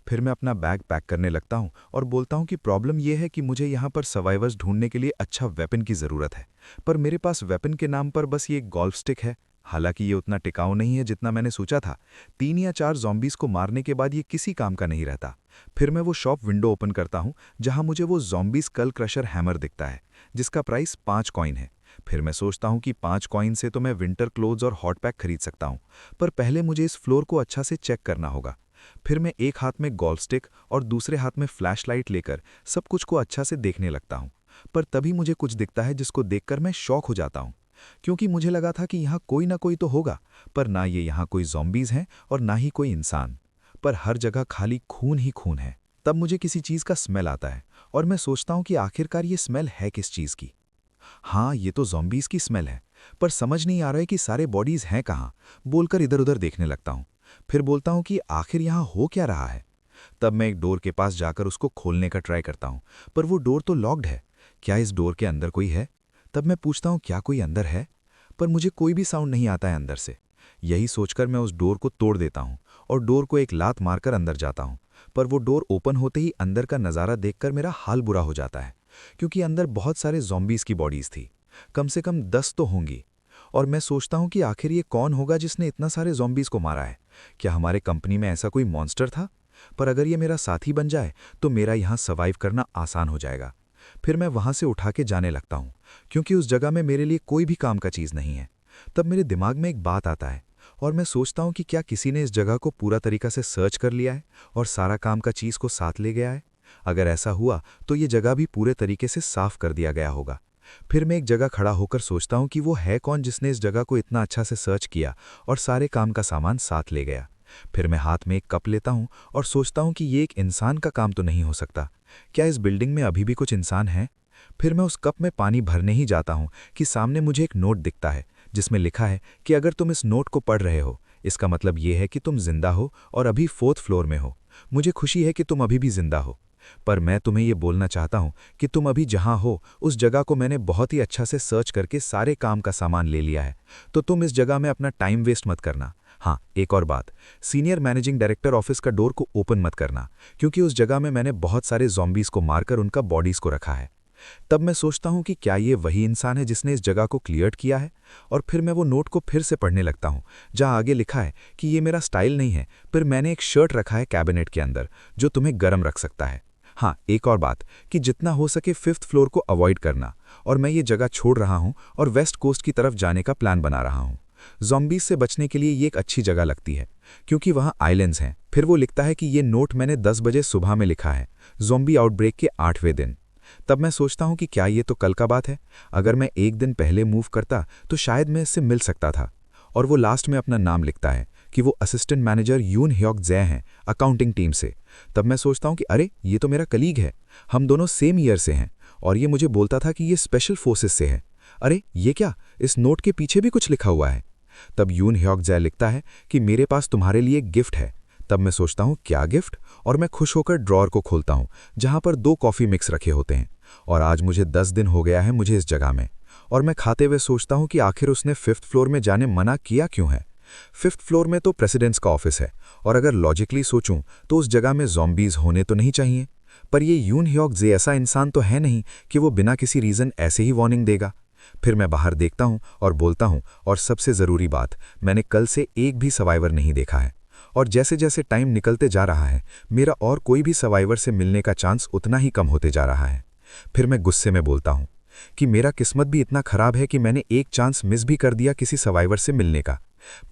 फिर मैं अपना बैग पैक करने लगता हूँ और बोलता हूँ कि प्रॉब्लम यह है कि मुझे यहाँ पर सर्वाइवर्स ढूंढने के लिए अच्छा वेपन की ज़रूरत है, पर मेरे पास वेपन के नाम पर बस ये गोल्फ स्टिक है। हालांकि ये उतना टिकाऊ नहीं है जितना मैंने सोचा था। 3 या 4 ज़ॉम्बीज़ को मारने के बाद ये किसी काम का नहीं रहता। फिर मैं वो शॉप विंडो ओपन करता हूँ, जहाँ मुझे वो ज़ॉम्बी स्कल क्रशर हैमर दिखता है, जिसका प्राइस 5 कॉइन है। फिर मैं सोचता हूँ कि 5 कॉइन से तो मैं विंटर क्लोथ्स और हॉट पैक खरीद सकता हूँ, पर पहले मुझे इस फ्लोर को अच्छा से चेक करना होगा। फिर मैं एक हाथ में गोल्फ स्टिक और दूसरे हाथ में फ्लैशलाइट लेकर सब कुछ को अच्छा से देखने लगता हूँ। पर तभी मुझे कुछ दिखता है जिसको देखकर मैं शॉक हो जाता हूँ, क्योंकि मुझे लगा था कि यहाँ कोई ना कोई तो होगा, पर ना ये यहाँ कोई ज़ॉम्बीज़ हैं और ना ही कोई इंसान, पर हर जगह खाली खून ही खून है। तब मुझे किसी चीज़ का स्मेल आता है और मैं सोचता हूँ कि आखिरकार ये स्मेल है किस चीज़ की। हाँ, ये तो ज़ॉम्बीज़ की स्मेल है, पर समझ नहीं आ रहा है कि सारे बॉडीज़ हैं कहाँ। बोलकर इधर उधर देखने लगता हूँ। फिर बोलता हूँ कि आखिर यहाँ हो क्या रहा है। तब मैं एक डोर के पास जाकर उसको खोलने का ट्राई करता हूँ, पर वो डोर तो लॉक्ड है। क्या इस डोर के अंदर कोई है? तब मैं पूछता हूँ क्या कोई अंदर है, पर मुझे कोई भी साउंड नहीं आता है अंदर से। यही सोचकर मैं उस डोर को तोड़ देता हूँ और डोर को एक लात मारकर अंदर जाता हूँ। पर वो डोर ओपन होते ही अंदर का नज़ारा देखकर मेरा हाल बुरा हो जाता है, क्योंकि अंदर बहुत सारे ज़ॉम्बीज़ की बॉडीज़ थी, कम से कम 10 तो होंगी। और मैं सोचता हूँ कि आखिर ये कौन होगा जिसने इतना सारे ज़ॉम्बीज़ को मारा है। क्या हमारे कंपनी में ऐसा कोई मॉन्स्टर था? पर अगर ये मेरा साथी बन जाए तो मेरा यहाँ सर्वाइव करना आसान हो जाएगा। फिर मैं वहाँ से उठा के जाने लगता हूँ, क्योंकि उस जगह में मेरे लिए कोई भी काम का चीज़ नहीं है। तब मेरे दिमाग में एक बात आता है और मैं सोचता हूँ कि क्या किसी ने इस जगह को पूरा तरीका से सर्च कर लिया है और सारा काम का चीज़ को साथ ले गया है। अगर ऐसा हुआ तो ये जगह भी पूरे तरीके से साफ कर दिया गया होगा। फिर मैं एक जगह खड़ा होकर सोचता हूँ कि वो है कौन जिसने इस जगह को इतना अच्छा से सर्च किया और सारे काम का सामान साथ ले गया। फिर मैं हाथ में एक कप लेता हूँ और सोचता हूँ कि ये एक इंसान का काम तो नहीं हो सकता। क्या इस बिल्डिंग में अभी भी कुछ इंसान हैं? फिर मैं उस कप में पानी भरने ही जाता हूँ कि सामने मुझे एक नोट दिखता है जिसमें लिखा है कि अगर तुम इस नोट को पढ़ रहे हो, इसका मतलब ये है कि तुम जिंदा हो और अभी 4th फ्लोर में हो। मुझे खुशी है कि तुम अभी भी जिंदा हो, पर मैं तुम्हें ये बोलना चाहता हूँ कि तुम अभी जहाँ हो उस जगह को मैंने बहुत ही अच्छा से सर्च करके सारे काम का सामान ले लिया है, तो तुम इस जगह में अपना टाइम वेस्ट मत करना। हाँ, एक और बात, सीनियर मैनेजिंग डायरेक्टर ऑफिस का डोर को ओपन मत करना, क्योंकि उस जगह में मैंने बहुत सारे ज़ॉम्बीज़ को मारकर उनका बॉडीज़ को रखा है। तब मैं सोचता हूँ कि क्या ये वही इंसान है जिसने इस जगह को क्लियर किया है, और फिर मैं वो नोट को फिर से पढ़ने लगता हूँ जहाँ आगे लिखा है कि ये मेरा स्टाइल नहीं है, पर मैंने एक शर्ट रखा है कैबिनेट के अंदर जो तुम्हें गर्म रख सकता है। हाँ, एक और बात कि जितना हो सके 5th फ्लोर को अवॉइड करना, और मैं ये जगह छोड़ रहा हूँ और वेस्ट कोस्ट की तरफ जाने का प्लान बना रहा हूँ। ज़ॉम्बीज़ से बचने के लिए ये एक अच्छी जगह लगती है, क्योंकि वहाँ आइलैंड्स हैं। फिर वो लिखता है कि ये नोट मैंने 10 बजे सुबह में लिखा है, ज़ॉम्बी आउटब्रेक के 8वें दिन। तब मैं सोचता हूँ कि क्या ये तो कल का बात है। अगर मैं एक दिन पहले मूव करता तो शायद मैं इससे मिल सकता था। और वो लास्ट में अपना नाम लिखता है कि वो असिस्टेंट मैनेजर यून ह्योक जे हैं, अकाउंटिंग टीम से। तब मैं सोचता हूँ कि अरे, ये तो मेरा कलीग है, हम दोनों सेम ईयर से हैं, और ये मुझे बोलता था कि ये स्पेशल फोर्सेस से है। अरे ये क्या, इस नोट के पीछे भी कुछ लिखा हुआ है। तब यून ह्योक जे लिखता है कि मेरे पास तुम्हारे लिए एक गिफ्ट है। तब मैं सोचता हूँ क्या गिफ्ट, और मैं खुश होकर ड्रॉअर को खोलता हूँ जहाँ पर 2 कॉफ़ी मिक्स रखे होते हैं। और आज मुझे 10 दिन हो गया है मुझे इस जगह में, और मैं खाते हुए सोचता हूँ कि आखिर उसने 5th फ्लोर में जाने मना किया क्यों है। 5th फ्लोर में तो प्रेसिडेंट्स का ऑफिस है, और अगर लॉजिकली सोचूं तो उस जगह में ज़ॉम्बीज़ होने तो नहीं चाहिए। पर ये यून ह्योक जे ऐसा इंसान तो है नहीं कि वो बिना किसी रीज़न ऐसे ही वार्निंग देगा। फिर मैं बाहर देखता हूँ और बोलता हूँ, और सबसे ज़रूरी बात, मैंने कल से एक भी सर्वाइवर नहीं देखा है। और जैसे जैसे टाइम निकलते जा रहा है, मेरा और कोई भी सर्वाइवर से मिलने का चांस उतना ही कम होते जा रहा है। फिर मैं गुस्से में बोलता हूँ कि मेरा किस्मत भी इतना खराब है कि मैंने एक चांस मिस भी कर दिया किसी सर्वाइवर से मिलने का।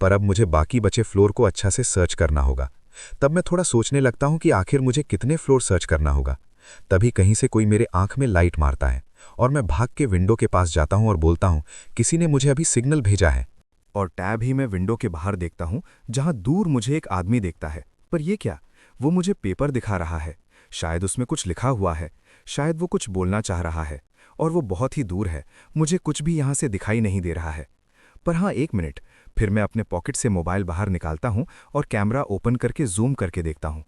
पर अब मुझे बाकी बचे फ्लोर को अच्छा से सर्च करना होगा। तब मैं थोड़ा सोचने लगता हूँ कि आखिर मुझे कितने फ्लोर सर्च करना होगा। तभी कहीं से कोई मेरे आंख में लाइट मारता है, और मैं भाग के विंडो के पास जाता हूँ और बोलता हूँ, किसी ने मुझे अभी सिग्नल भेजा है। और टैब ही मैं विंडो के बाहर देखता हूँ जहाँ दूर मुझे एक आदमी देखता है। पर ये क्या, वो मुझे पेपर दिखा रहा है। शायद उसमें कुछ लिखा हुआ है, शायद वो कुछ बोलना चाह रहा है, और वो बहुत ही दूर है, मुझे कुछ भी यहाँ से दिखाई नहीं दे रहा है। पर हाँ, 1 मिनट, फिर मैं अपने पॉकेट से मोबाइल बाहर निकालता हूँ और कैमरा ओपन करके जूम करके देखता हूँ।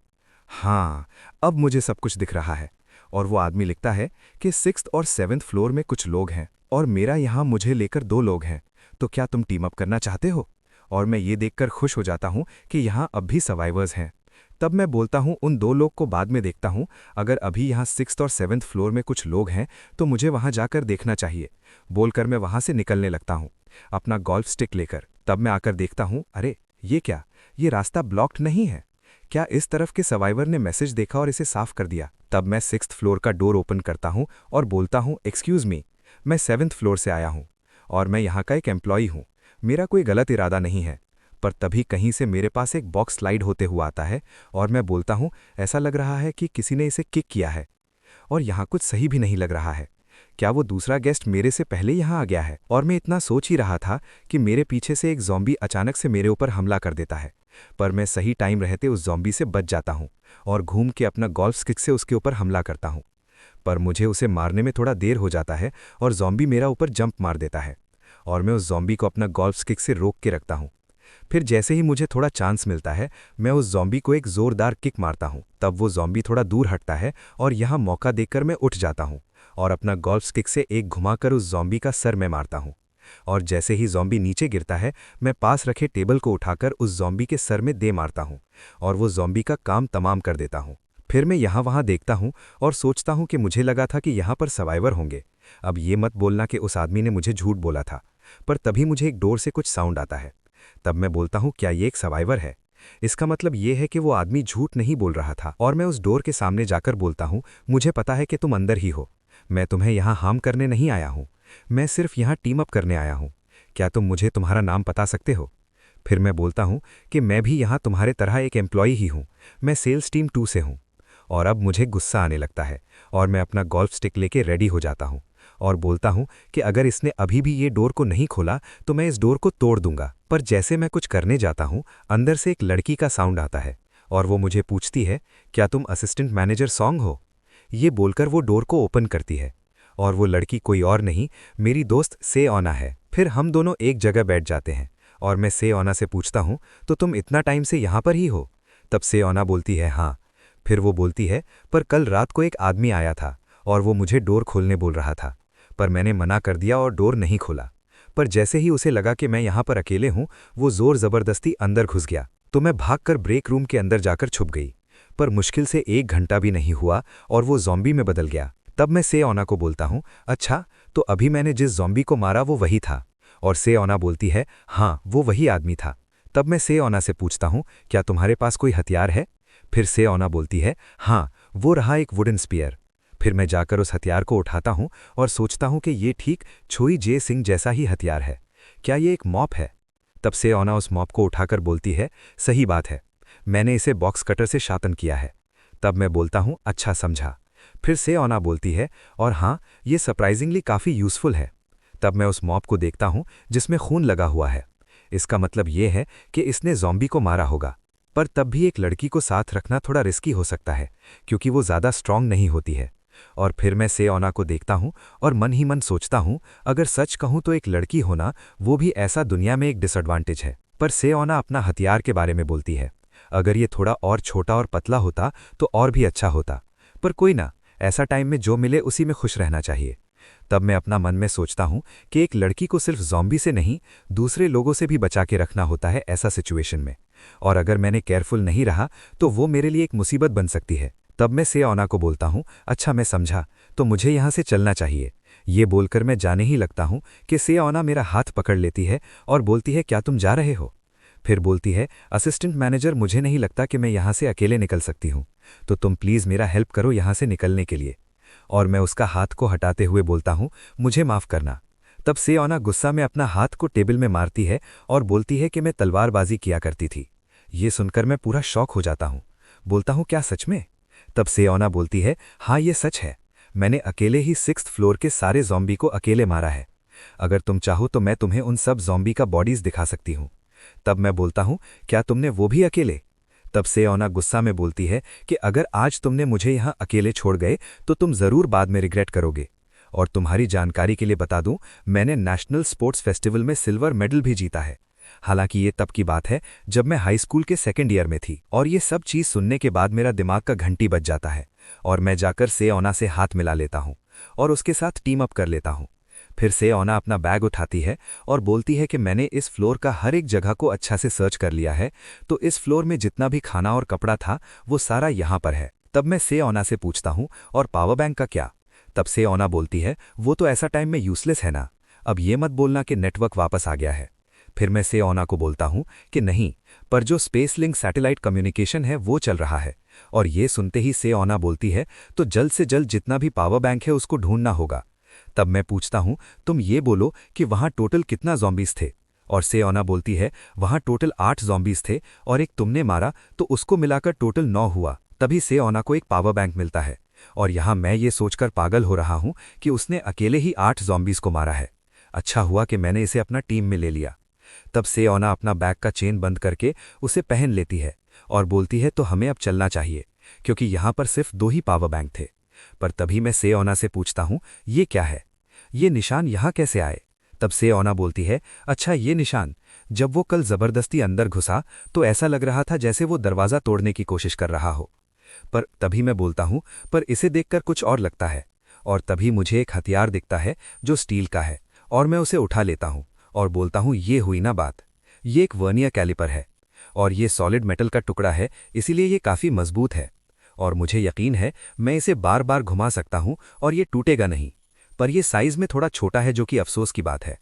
हाँ, अब मुझे सब कुछ दिख रहा है, और वो आदमी लिखता है कि 6th और 7th फ्लोर में कुछ लोग हैं, और मेरा यहाँ मुझे लेकर 2 लोग हैं, तो क्या तुम टीम अप करना चाहते हो? और मैं ये देखकर खुश हो जाता हूँ कि यहाँ अब भी सर्वाइवर्स हैं। तब मैं बोलता हूँ, उन 2 लोग को बाद में देखता हूँ, अगर अभी यहाँ 6th और 7th फ्लोर में कुछ लोग हैं तो मुझे वहाँ जाकर देखना चाहिए। बोलकर मैं वहाँ से निकलने लगता हूँ, अपना गोल्फ स्टिक लेकर। तब मैं आकर देखता हूँ, अरे ये क्या, ये रास्ता ब्लॉक्ड नहीं है। क्या इस तरफ के सर्वाइवर ने मैसेज देखा और इसे साफ कर दिया? तब मैं 6th फ्लोर का डोर ओपन करता हूँ और बोलता हूँ, एक्सक्यूज़ मी, मैं 7th फ्लोर से आया हूँ और मैं यहाँ का एक एम्प्लॉई हूँ। मेरा कोई गलत इरादा नहीं है, पर तभी कहीं से मेरे पास एक बॉक्स स्लाइड होते हुआ आता है और मैं बोलता हूँ, ऐसा लग रहा है कि किसी ने इसे किक किया है। और यहाँ कुछ सही भी नहीं लग रहा है। क्या वो दूसरा गेस्ट मेरे से पहले यहाँ आ गया है? और मैं इतना सोच ही रहा था कि मेरे पीछे से एक ज़ॉम्बी अचानक से मेरे ऊपर हमला कर देता है, पर मैं सही टाइम रहते उस ज़ॉम्बी से बच जाता हूँ और घूम के अपना गोल्फ स्टिक से उसके ऊपर हमला करता हूँ। पर मुझे उसे मारने में थोड़ा देर हो जाता है और ज़ॉम्बी मेरा ऊपर जंप मार देता है और मैं उस ज़ॉम्बी को अपना गोल्फ स्टिक से रोक के रखता हूँ। फिर जैसे ही मुझे थोड़ा चांस मिलता है, मैं उस ज़ॉम्बी को एक ज़ोरदार किक मारता हूँ। तब वो ज़ॉम्बी थोड़ा दूर हटता है और यहाँ मौका देखकर मैं उठ जाता हूँ और अपना गोल्फ स्टिक से एक घुमाकर उस ज़ॉम्बी का सर में मारता हूँ। और जैसे ही ज़ॉम्बी नीचे गिरता है, मैं पास रखे टेबल को उठाकर उस ज़ॉम्बी के सर में दे मारता हूँ और वो ज़ॉम्बी का काम तमाम कर देता हूँ। फिर मैं यहाँ वहाँ देखता हूँ और सोचता हूँ कि मुझे लगा था कि यहाँ पर सर्वाइवर होंगे। अब ये मत बोलना कि उस आदमी ने मुझे झूठ बोला था। पर तभी मुझे एक डोर से कुछ साउंड आता है। तब मैं बोलता हूँ, क्या ये एक सर्वाइवर है? इसका मतलब ये है कि वो आदमी झूठ नहीं बोल रहा था। और मैं उस डोर के सामने जाकर बोलता हूँ, मुझे पता है कि तुम अंदर ही हो। मैं तुम्हें यहाँ हार्म करने नहीं आया हूँ। मैं सिर्फ यहाँ टीम अप करने आया हूँ। क्या तुम मुझे तुम्हारा नाम बता सकते हो? फिर मैं बोलता हूँ कि मैं भी यहाँ तुम्हारे तरह एक एम्प्लॉय ही हूँ। मैं सेल्स टीम 2 से हूँ। और अब मुझे गुस्सा आने लगता है और मैं अपना गोल्फ स्टिक लेके रेडी हो जाता हूँ और बोलता हूँ कि अगर इसने अभी भी ये डोर को नहीं खोला तो मैं इस डोर को तोड़ दूंगा। पर जैसे मैं कुछ करने जाता हूँ, अंदर से एक लड़की का साउंड आता है और वो मुझे पूछती है, क्या तुम असिस्टेंट मैनेजर सॉन्ग हो? ये बोलकर वो डोर को ओपन करती है और वो लड़की कोई और नहीं, मेरी दोस्त सेओना है। फिर हम दोनों एक जगह बैठ जाते हैं और मैं सेओना से पूछता हूँ, तो तुम इतना टाइम से यहाँ पर ही हो? तब सेओना बोलती है, हाँ। फिर वो बोलती है, पर कल रात को एक आदमी आया था और वो मुझे डोर खोलने बोल रहा था, पर मैंने मना कर दिया और डोर नहीं खोला। पर जैसे ही उसे लगा कि मैं यहाँ पर अकेले हूँ, वो जोर ज़बरदस्ती अंदर घुस गया। तो मैं भागकर ब्रेक रूम के अंदर जाकर छुप गई। पर मुश्किल से 1 घंटा भी नहीं हुआ और वो ज़ॉम्बी में बदल गया। तब मैं सेओना को बोलता हूँ, अच्छा, तो अभी मैंने जिस ज़ॉम्बी को मारा वो वही था? और सेओना बोलती है, हाँ, वो वही आदमी था। तब मैं सेओना से पूछता हूँ, क्या तुम्हारे पास कोई हथियार है? फिर सेओना बोलती है, हाँ, वो रहा एक वुडन स्पीयर। फिर मैं जाकर उस हथियार को उठाता हूँ और सोचता हूँ कि ये ठीक छोई जे सिंह जैसा ही हथियार है। क्या ये एक मॉप है? तब सेओना उस मॉप को उठाकर बोलती है, सही बात है, मैंने इसे बॉक्स कटर से शातन किया है। तब मैं बोलता हूँ, अच्छा, समझा। फिर सेओना बोलती है, और हाँ, ये सरप्राइजिंगली काफ़ी यूज़फुल है। तब मैं उस मॉप को देखता हूँ जिसमें खून लगा हुआ है। इसका मतलब ये है कि इसने ज़ॉम्बी को मारा होगा। पर तब भी एक लड़की को साथ रखना थोड़ा रिस्की हो सकता है, क्योंकि वो ज़्यादा स्ट्रांग नहीं होती है। और फिर मैं सेओना को देखता हूँ और मन ही मन सोचता हूँ, अगर सच कहूँ तो एक लड़की होना, वो भी ऐसा दुनिया में एक डिसएडवांटेज है। पर सेओना अपना हथियार के बारे में बोलती है, अगर ये थोड़ा और छोटा और पतला होता तो और भी अच्छा होता। पर कोई ना, ऐसा टाइम में जो मिले उसी में खुश रहना चाहिए। तब मैं अपना मन में सोचता हूँ कि एक लड़की को सिर्फ ज़ॉम्बी से नहीं, दूसरे लोगों से भी बचा के रखना होता है ऐसा सिचुएशन में। और अगर मैंने केयरफुल नहीं रहा तो वो मेरे लिए एक मुसीबत बन सकती है। तब मैं सेओना को बोलता हूँ, अच्छा, मैं समझा, तो मुझे यहाँ से चलना चाहिए। ये बोलकर मैं जाने ही लगता हूँ कि सेओना मेरा हाथ पकड़ लेती है और बोलती है, क्या तुम जा रहे हो? फिर बोलती है, असिस्टेंट मैनेजर, मुझे नहीं लगता कि मैं यहाँ से अकेले निकल सकती हूँ, तो तुम प्लीज़ मेरा हेल्प करो यहाँ से निकलने के लिए। और मैं उसका हाथ को हटाते हुए बोलता हूँ, मुझे माफ़ करना। तब सेओना गुस्सा में अपना हाथ को टेबल में मारती है और बोलती है कि मैं तलवारबाजी किया करती थी। ये सुनकर मैं पूरा शॉक हो जाता हूँ। बोलता हूँ, क्या सच में? तब सेओना बोलती है, हाँ, ये सच है, मैंने अकेले ही 6th फ्लोर के सारे ज़ॉम्बी को अकेले मारा है। अगर तुम चाहो तो मैं तुम्हें उन सब ज़ॉम्बी का बॉडीज़ दिखा सकती हूँ। तब मैं बोलता हूँ, क्या तुमने वो भी अकेले? तब सेओना गुस्सा में बोलती है कि अगर आज तुमने मुझे यहाँ अकेले छोड़ गए तो तुम ज़रूर बाद में रिग्रेट करोगे। और तुम्हारी जानकारी के लिए बता दूं, मैंने नेशनल स्पोर्ट्स फेस्टिवल में सिल्वर मेडल भी जीता है। हालांकि ये तब की बात है जब मैं हाई स्कूल के 2nd ईयर में थी। और ये सब चीज़ सुनने के बाद मेरा दिमाग का घंटी बज जाता है और मैं जाकर सेओना से हाथ मिला लेता हूँ और उसके साथ टीम अप कर लेता हूँ। फिर सेओना अपना बैग उठाती है और बोलती है कि मैंने इस फ्लोर का हर एक जगह को अच्छा से सर्च कर लिया है, तो इस फ्लोर में जितना भी खाना और कपड़ा था वो सारा यहाँ पर है। तब मैं सेओना से पूछता हूँ, और पावर बैंक का क्या? तब सेओना बोलती है, वो तो ऐसा टाइम में यूजलेस है ना, अब ये मत बोलना कि नेटवर्क वापस आ गया है। फिर मैं सेओना को बोलता हूँ कि नहीं, पर जो स्पेस लिंक सैटेलाइट कम्युनिकेशन है वो चल रहा है। और ये सुनते ही सेओना बोलती है, तो जल्द से जल्द जितना भी पावर बैंक है उसको ढूंढना होगा। तब मैं पूछता हूँ, तुम ये बोलो कि वहाँ टोटल कितना ज़ॉम्बीज थे? और सेओना बोलती है, वहाँ टोटल 8 ज़ॉम्बीज़ थे और एक तुमने मारा तो उसको मिलाकर टोटल 9 हुआ। तभी सेओना को एक पावर बैंक मिलता है और यहाँ मैं ये सोचकर पागल हो रहा हूँ कि उसने अकेले ही 8 ज़ॉम्बीज़ को मारा है। अच्छा हुआ कि मैंने इसे अपना टीम में ले लिया। तब सेओना अपना बैग का चेन बंद करके उसे पहन लेती है और बोलती है, तो हमें अब चलना चाहिए, क्योंकि यहाँ पर सिर्फ 2 ही पावर बैंक थे। पर तभी मैं सेओना से पूछता हूँ, ये क्या है, ये निशान यहाँ कैसे आए? तब सेओना बोलती है, अच्छा ये निशान, जब वो कल जबरदस्ती अंदर घुसा तो ऐसा लग रहा था जैसे वो दरवाज़ा तोड़ने की कोशिश कर रहा हो। पर तभी मैं बोलता हूँ, पर इसे देखकर कुछ और लगता है। और तभी मुझे एक हथियार दिखता है जो स्टील का है और मैं उसे उठा लेता हूँ और बोलता हूँ, ये हुई ना बात। ये एक वर्नियर कैलिपर है और ये सॉलिड मेटल का टुकड़ा है, इसीलिए ये काफ़ी मजबूत है और मुझे यकीन है मैं इसे बार बार घुमा सकता हूँ और ये टूटेगा नहीं। पर यह साइज में थोड़ा छोटा है, जो कि अफसोस की बात है।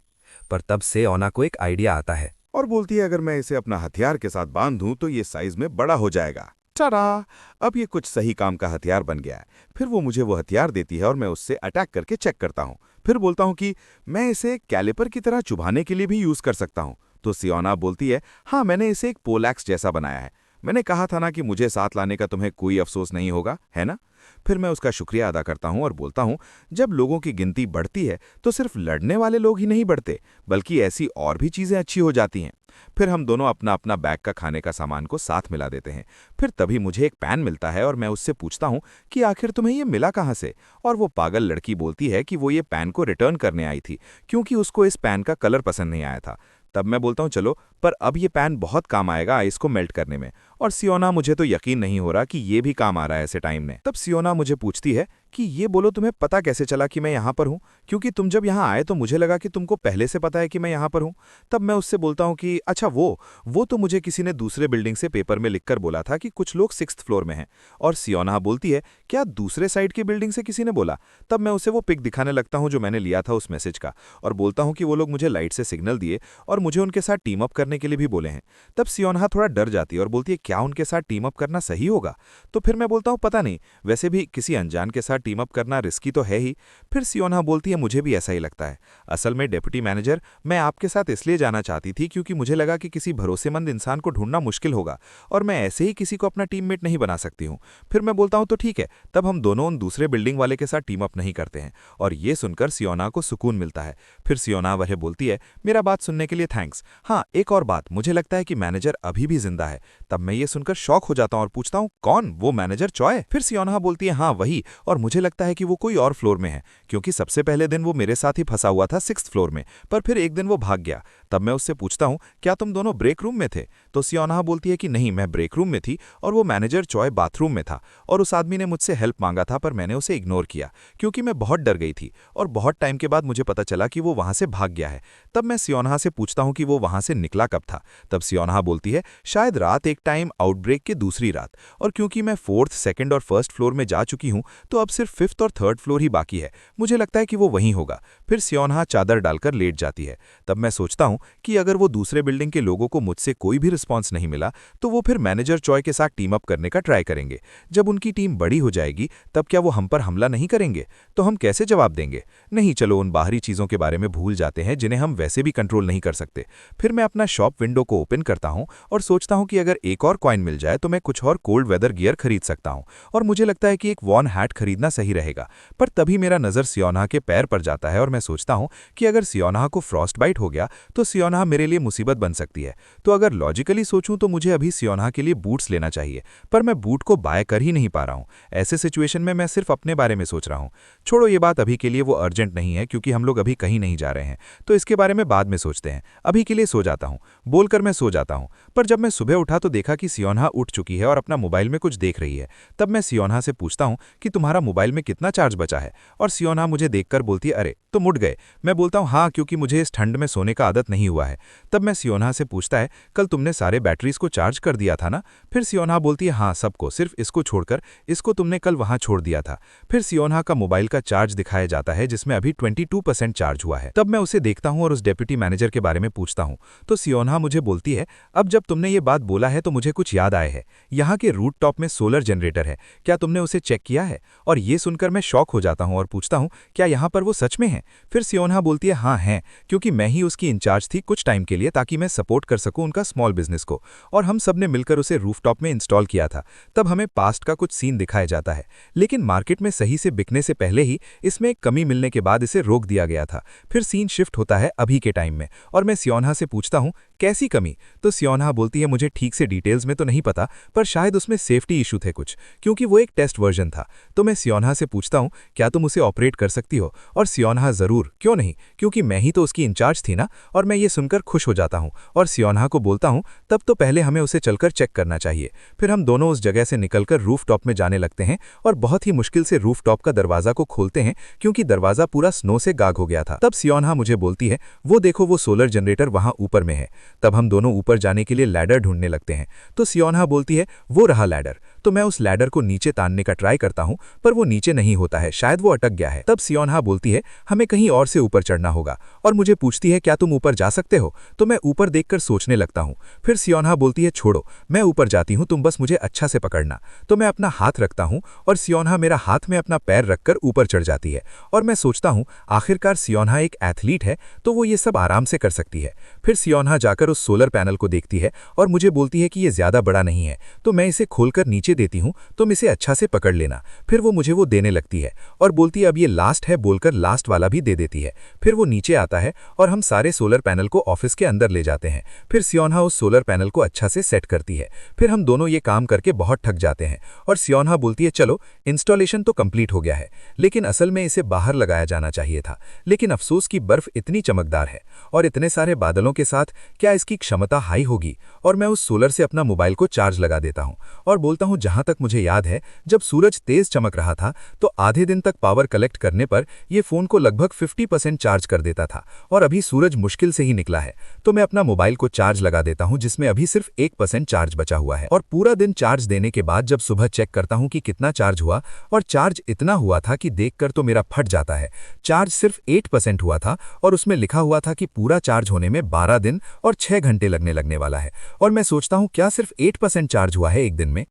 पर तब सेओना को एक आइडिया आता है और बोलती है, अगर मैं इसे अपना हथियार के साथ बांध दूं तो ये साइज में बड़ा हो जाएगा। टाडा! अब ये कुछ सही काम का हथियार बन गया है। फिर वो मुझे वो हथियार देती है और मैं उससे अटैक करके चेक करता हूँ। फिर बोलता हूँ कि मैं इसे कैलिपर की तरह चुभाने के लिए भी यूज कर सकता हूँ। तो सियोना बोलती है, हाँ मैंने इसे एक पोलैक्स जैसा बनाया है। मैंने कहा था ना कि मुझे साथ लाने का तुम्हें कोई अफसोस नहीं होगा, है ना? फिर मैं उसका शुक्रिया अदा करता हूं और बोलता हूं, जब लोगों की गिनती बढ़ती है तो सिर्फ लड़ने वाले लोग ही नहीं बढ़ते, बल्कि ऐसी और भी चीजें अच्छी हो जाती हैं। फिर हम दोनों अपना अपना बैग का खाने का सामान को साथ मिला देते हैं। फिर तभी मुझे एक पैन मिलता है और मैं उससे पूछता हूं कि आखिर तुम्हें ये मिला कहाँ से? और वो पागल लड़की बोलती है कि वो ये पैन को रिटर्न करने आई थी, क्योंकि उसको इस पैन का कलर पसंद नहीं आया था। तब मैं बोलता हूं, चलो, पर अब ये पैन बहुत काम आएगा आइस को मेल्ट करने में। और सियोना, मुझे तो यकीन नहीं हो रहा कि ये भी काम आ रहा है ऐसे टाइम में। तब सियोना मुझे पूछती है कि ये बोलो, तुम्हें पता कैसे चला कि मैं यहाँ पर हूँ? क्योंकि तुम जब यहाँ आए तो मुझे लगा कि तुमको पहले से पता है कि मैं यहाँ पर हूँ। तब मैं उससे बोलता हूँ कि अच्छा, वो तो मुझे किसी ने दूसरे बिल्डिंग से पेपर में लिखकर बोला था कि कुछ लोग 6th फ्लोर में हैं। और सियोना बोलती है, क्या दूसरे साइड की बिल्डिंग से किसी ने बोला? तब मैं उसे वो पिक दिखाने लगता हूँ जो मैंने लिया था उस मैसेज का, और बोलता हूँ कि वो लोग मुझे लाइट से सिग्नल दिए और मुझे उनके साथ टीम अप करने के लिए भी बोले हैं। तब सियोना थोड़ा डर जाती है और बोलती है, क्या उनके साथ टीम अप करना सही होगा? तो फिर मैं बोलता हूँ, पता नहीं, वैसे भी किसी अनजान के साथ टीम अप करना रिस्की तो है ही। फिर सियोना बोलती है, मुझे भी ऐसा ही लगता है। असल में डिप्टी मैनेजर, मैं आपके साथ इसलिए जाना चाहती थी क्योंकि मुझे लगा कि किसी भरोसेमंद इंसान को ढूंढना मुश्किल होगा और मैं ऐसे ही किसी को अपना टीममेट नहीं बना सकती हूँ। फिर मैं बोलता हूँ, तो ठीक है, तब हम दोनों उन दूसरे बिल्डिंग वाले के साथ टीम अप नहीं करते हैं। और ये सुनकर सियोना को सुकून मिलता है। फिर सियोना वह बोलती है, मेरा बात सुनने के लिए थैंक्स। हाँ, एक और बात, मुझे लगता है कि मैनेजर अभी भी जिंदा है। तब मैं ये सुनकर शॉक हो जाता हूँ और पूछता हूँ, कौन? वो मैनेजर चॉय? फिर सियोना बोलती है, हाँ वही, और मुझे लगता है कि वो कोई और फ्लोर में है, क्योंकि सबसे पहले दिन वो मेरे साथ ही फंसा हुआ था 6th फ्लोर में, पर फिर एक दिन वो भाग गया। तब मैं उससे पूछता हूँ, क्या तुम दोनों ब्रेक रूम में थे? तो सियोना बोलती है कि नहीं, मैं ब्रेक रूम में थी और वो मैनेजर चॉय बाथरूम में था, और उस आदमी ने मुझसे हेल्प मांगा था, पर मैंने उसे इग्नोर किया क्योंकि मैं बहुत डर गई थी, और बहुत टाइम के बाद मुझे पता चला कि वो वहां से भाग गया है। तब मैं सियोना से पूछता हूँ कि वो वहां से निकला कब था? तब सियोना बोलती है, शायद रात एक टाइम, आउटब्रेक की दूसरी रात, और क्योंकि मैं 4th, 2nd और 1st फ्लोर में जा चुकी हूँ तो अब सिर्फ 5th और 3rd फ्लोर ही बाकी है। मुझे लगता है कि वो वहीं होगा। फिर सियोना चादर डालकर लेट जाती है। तब मैं सोचता हूँ कि अगर वो दूसरे बिल्डिंग के लोगों को मुझसे कोई भी रिस्पॉन्स नहीं मिला तो वो फिर मैनेजर चॉय के साथ टीम अप करने का ट्राई करेंगे। जब उनकी टीम बड़ी हो जाएगी तब क्या वो हम पर हमला नहीं करेंगे? तो हम कैसे जवाब देंगे? नहीं, चलो उन बाहरी चीज़ों के बारे में भूल जाते हैं जिन्हें हम वैसे भी कंट्रोल नहीं कर सकते। फिर मैं अपना शॉप विंडो को ओपन करता हूँ और सोचता हूँ कि अगर एक और कॉइन मिल जाए तो मैं कुछ और कोल्ड वेदर गियर खरीद सकता हूँ, और मुझे लगता है कि एक वॉर्न हैट खरीदना सही रहेगा। पर तभी मेरा नज़र सियोना के पैर पर जाता है और मैं सोचता हूँ कि अगर सियोना को फ्रॉस्ट बाइट हो गया तो सियोना मेरे लिए मुसीबत बन सकती है। तो अगर लॉजिकली सोचूं तो मुझे अभी सियोना के लिए बूट्स लेना चाहिए, पर मैं बूट को बाय कर ही नहीं पा रहा हूँ। ऐसे सिचुएशन में मैं सिर्फ अपने बारे में सोच रहा हूँ। छोड़ो ये बात, अभी के लिए वो अर्जेंट नहीं है क्योंकि हम लोग अभी कहीं नहीं जा रहे हैं, तो इसके बारे में बाद में सोचते हैं। अभी के लिए सो जाता हूँ, बोलकर मैं सो जाता हूँ। पर जब मैं सुबह उठा तो देखा कि सियोना उठ चुकी है और अपना मोबाइल में कुछ देख रही है। तब मैं सियोना से पूछता हूँ कि तुम्हारा मोबाइल में कितना चार्ज बचा है? और सियोना मुझे देखकर बोलती है, अरे तुम उठ गए। मैं बोलता हूँ, हाँ, क्योंकि मुझे इस ठंड में सोने का आदत नहीं हुआ है। तब मैं सियोना से पूछता है, कल तुमने सारे बैटरीज को चार्ज कर दिया था ना? फिर सियोना बोलती है, हाँ सबको, सिर्फ इसको छोड़कर, इसको तुमने कल वहां छोड़ दिया था। फिर सियोना का मोबाइल का चार्ज दिखाया जाता है जिसमें अभी 22% चार्ज हुआ है। तब मैं उसे देखता हूँ और उस डेप्यूटी मैनेजर के बारे में पूछता हूँ। तो सियोना मुझे बोलती है, अब जब तुमने ये बात बोला है तो मुझे कुछ याद आया है। यहाँ के रूट टॉप में सोलर जनरेटर है, क्या तुमने उसे चेक किया है? और ये सुनकर मैं शॉक हो जाता हूँ और पूछता हूँ, क्या यहाँ पर वो सच में है? फिर सियोना बोलती है, हाँ हैं, क्योंकि मैं ही उसकी इंचार्ज सोच थी कुछ टाइम के लिए, ताकि मैं सपोर्ट कर सकूं उनका स्मॉल बिजनेस को, और हम सब ने मिलकर उसे रूफटॉप में इंस्टॉल किया था। तब हमें पास्ट का कुछ सीन दिखाया जाता है, लेकिन मार्केट में सही से बिकने से पहले ही इसमें एक कमी मिलने के बाद इसे रोक दिया गया था। फिर सीन शिफ्ट होता है अभी के टाइम में, और मैं सियोन्हा से पूछता हूँ कैसी कमी। तो सियोन्हा बोलती है मुझे ठीक से डिटेल्स में तो नहीं पता, पर शायद उसमें सेफ्टी इशू थे कुछ, क्योंकि वो एक टेस्ट वर्जन था। तो मैं सियोन्हा से पूछता हूँ क्या तुम उसे ऑपरेट कर सकती हो, और सियोन्हा जरूर, क्यों नहीं, क्योंकि मैं ही तो उसकी इंचार्ज थी ना। और मैं ये सुनकर खुश हो जाता हूँ और सियोन्हा को बोलता हूँ तब तो पहले हमें उसे चलकर चेक करना चाहिए। फिर हम दोनों उस जगह से निकलकर रूफटॉप में जाने लगते हैं और बहुत ही मुश्किल से रूफटॉप का दरवाजा को खोलते हैं, क्योंकि दरवाजा पूरा स्नो से गाग हो गया था। तब सियोन्हा मुझे बोलती है वो देखो वो सोलर जनरेटर वहां ऊपर में है। तब हम दोनों ऊपर जाने के लिए लैडर ढूंढने लगते हैं। तो सियोन्हा बोलती है वो रहा लैडर। तो मैं उस लैडर को नीचे तानने का ट्राई करता हूं, पर वो नीचे नहीं होता है, शायद वो अटक गया है। तब सियोन्हा बोलती है हमें कहीं और से ऊपर चढ़ना होगा, और मुझे पूछती है क्या तुम ऊपर जा सकते हो। तो मैं ऊपर देखकर सोचने लगता हूं। फिर सियोन्हा बोलती है छोड़ो, मैं ऊपर जाती हूं, तुम बस मुझे अच्छा से पकड़ना। तो मैं अपना हाथ रखता हूं और सियोन्हा मेरा हाथ में अपना पैर रखकर ऊपर चढ़ जाती है। और मैं सोचता हूं आखिरकार सियोन्हा एक एथलीट है, तो वो ये सब आराम से कर सकती है। फिर सियोन्हा जाकर उस सोलर पैनल को देखती है और मुझे बोलती है कि ये ज्यादा बड़ा नहीं है। तो मैं इसे खोलकर नीचे देती हूं, तुम इसे अच्छा से पकड़ लेना। फिर वो मुझे वो देने लगती है और बोलती है अब ये लास्ट है बोलकर लास्ट वाला भी दे देती है। फिर वो नीचे आता है और हम सारे सोलर पैनल को ऑफिस के अंदर ले जाते हैं। फिर सियोन्हा उस सोलर पैनल को अच्छा से सेट करती है। फिर हम दोनों ये काम करके बहुत थक जाते हैं और सियोन्हा बोलती है चलो इंस्टॉलेशन तो कंप्लीट हो गया है, लेकिन असल में इसे बाहर लगाया जाना चाहिए था। लेकिन अफसोस की बर्फ इतनी चमकदार है और इतने सारे बादलों के साथ क्या इसकी क्षमता हाई होगी। और मैं उस सोलर से अपना मोबाइल को चार्ज लगा देता हूं और बोलता हूं जहां तक मुझे याद है जब सूरज तेज चमक रहा था तो आधे दिन तक पावर कलेक्ट करने पर यह फोन को लगभग 50% चार्ज कर देता था, और अभी सूरज मुश्किल से ही निकला है। तो मैं अपना मोबाइल को चार्ज लगा देता हूं जिसमें अभी सिर्फ 1% चार्ज बचा हुआ है। और पूरा दिन चार्ज देने के बाद जब सुबह चेक करता हूं कि कितना चार्ज हुआ, और चार्ज इतना हुआ था कि देखकर तो मेरा फट जाता है। चार्ज सिर्फ 8% हुआ था और उसमें लिखा हुआ था कि पूरा चार्ज होने में 12 दिन और 6 घंटे लगने वाला है। और मैं सोचता हूं क्या सिर्फ 8% चार्ज हुआ है एक दिन में।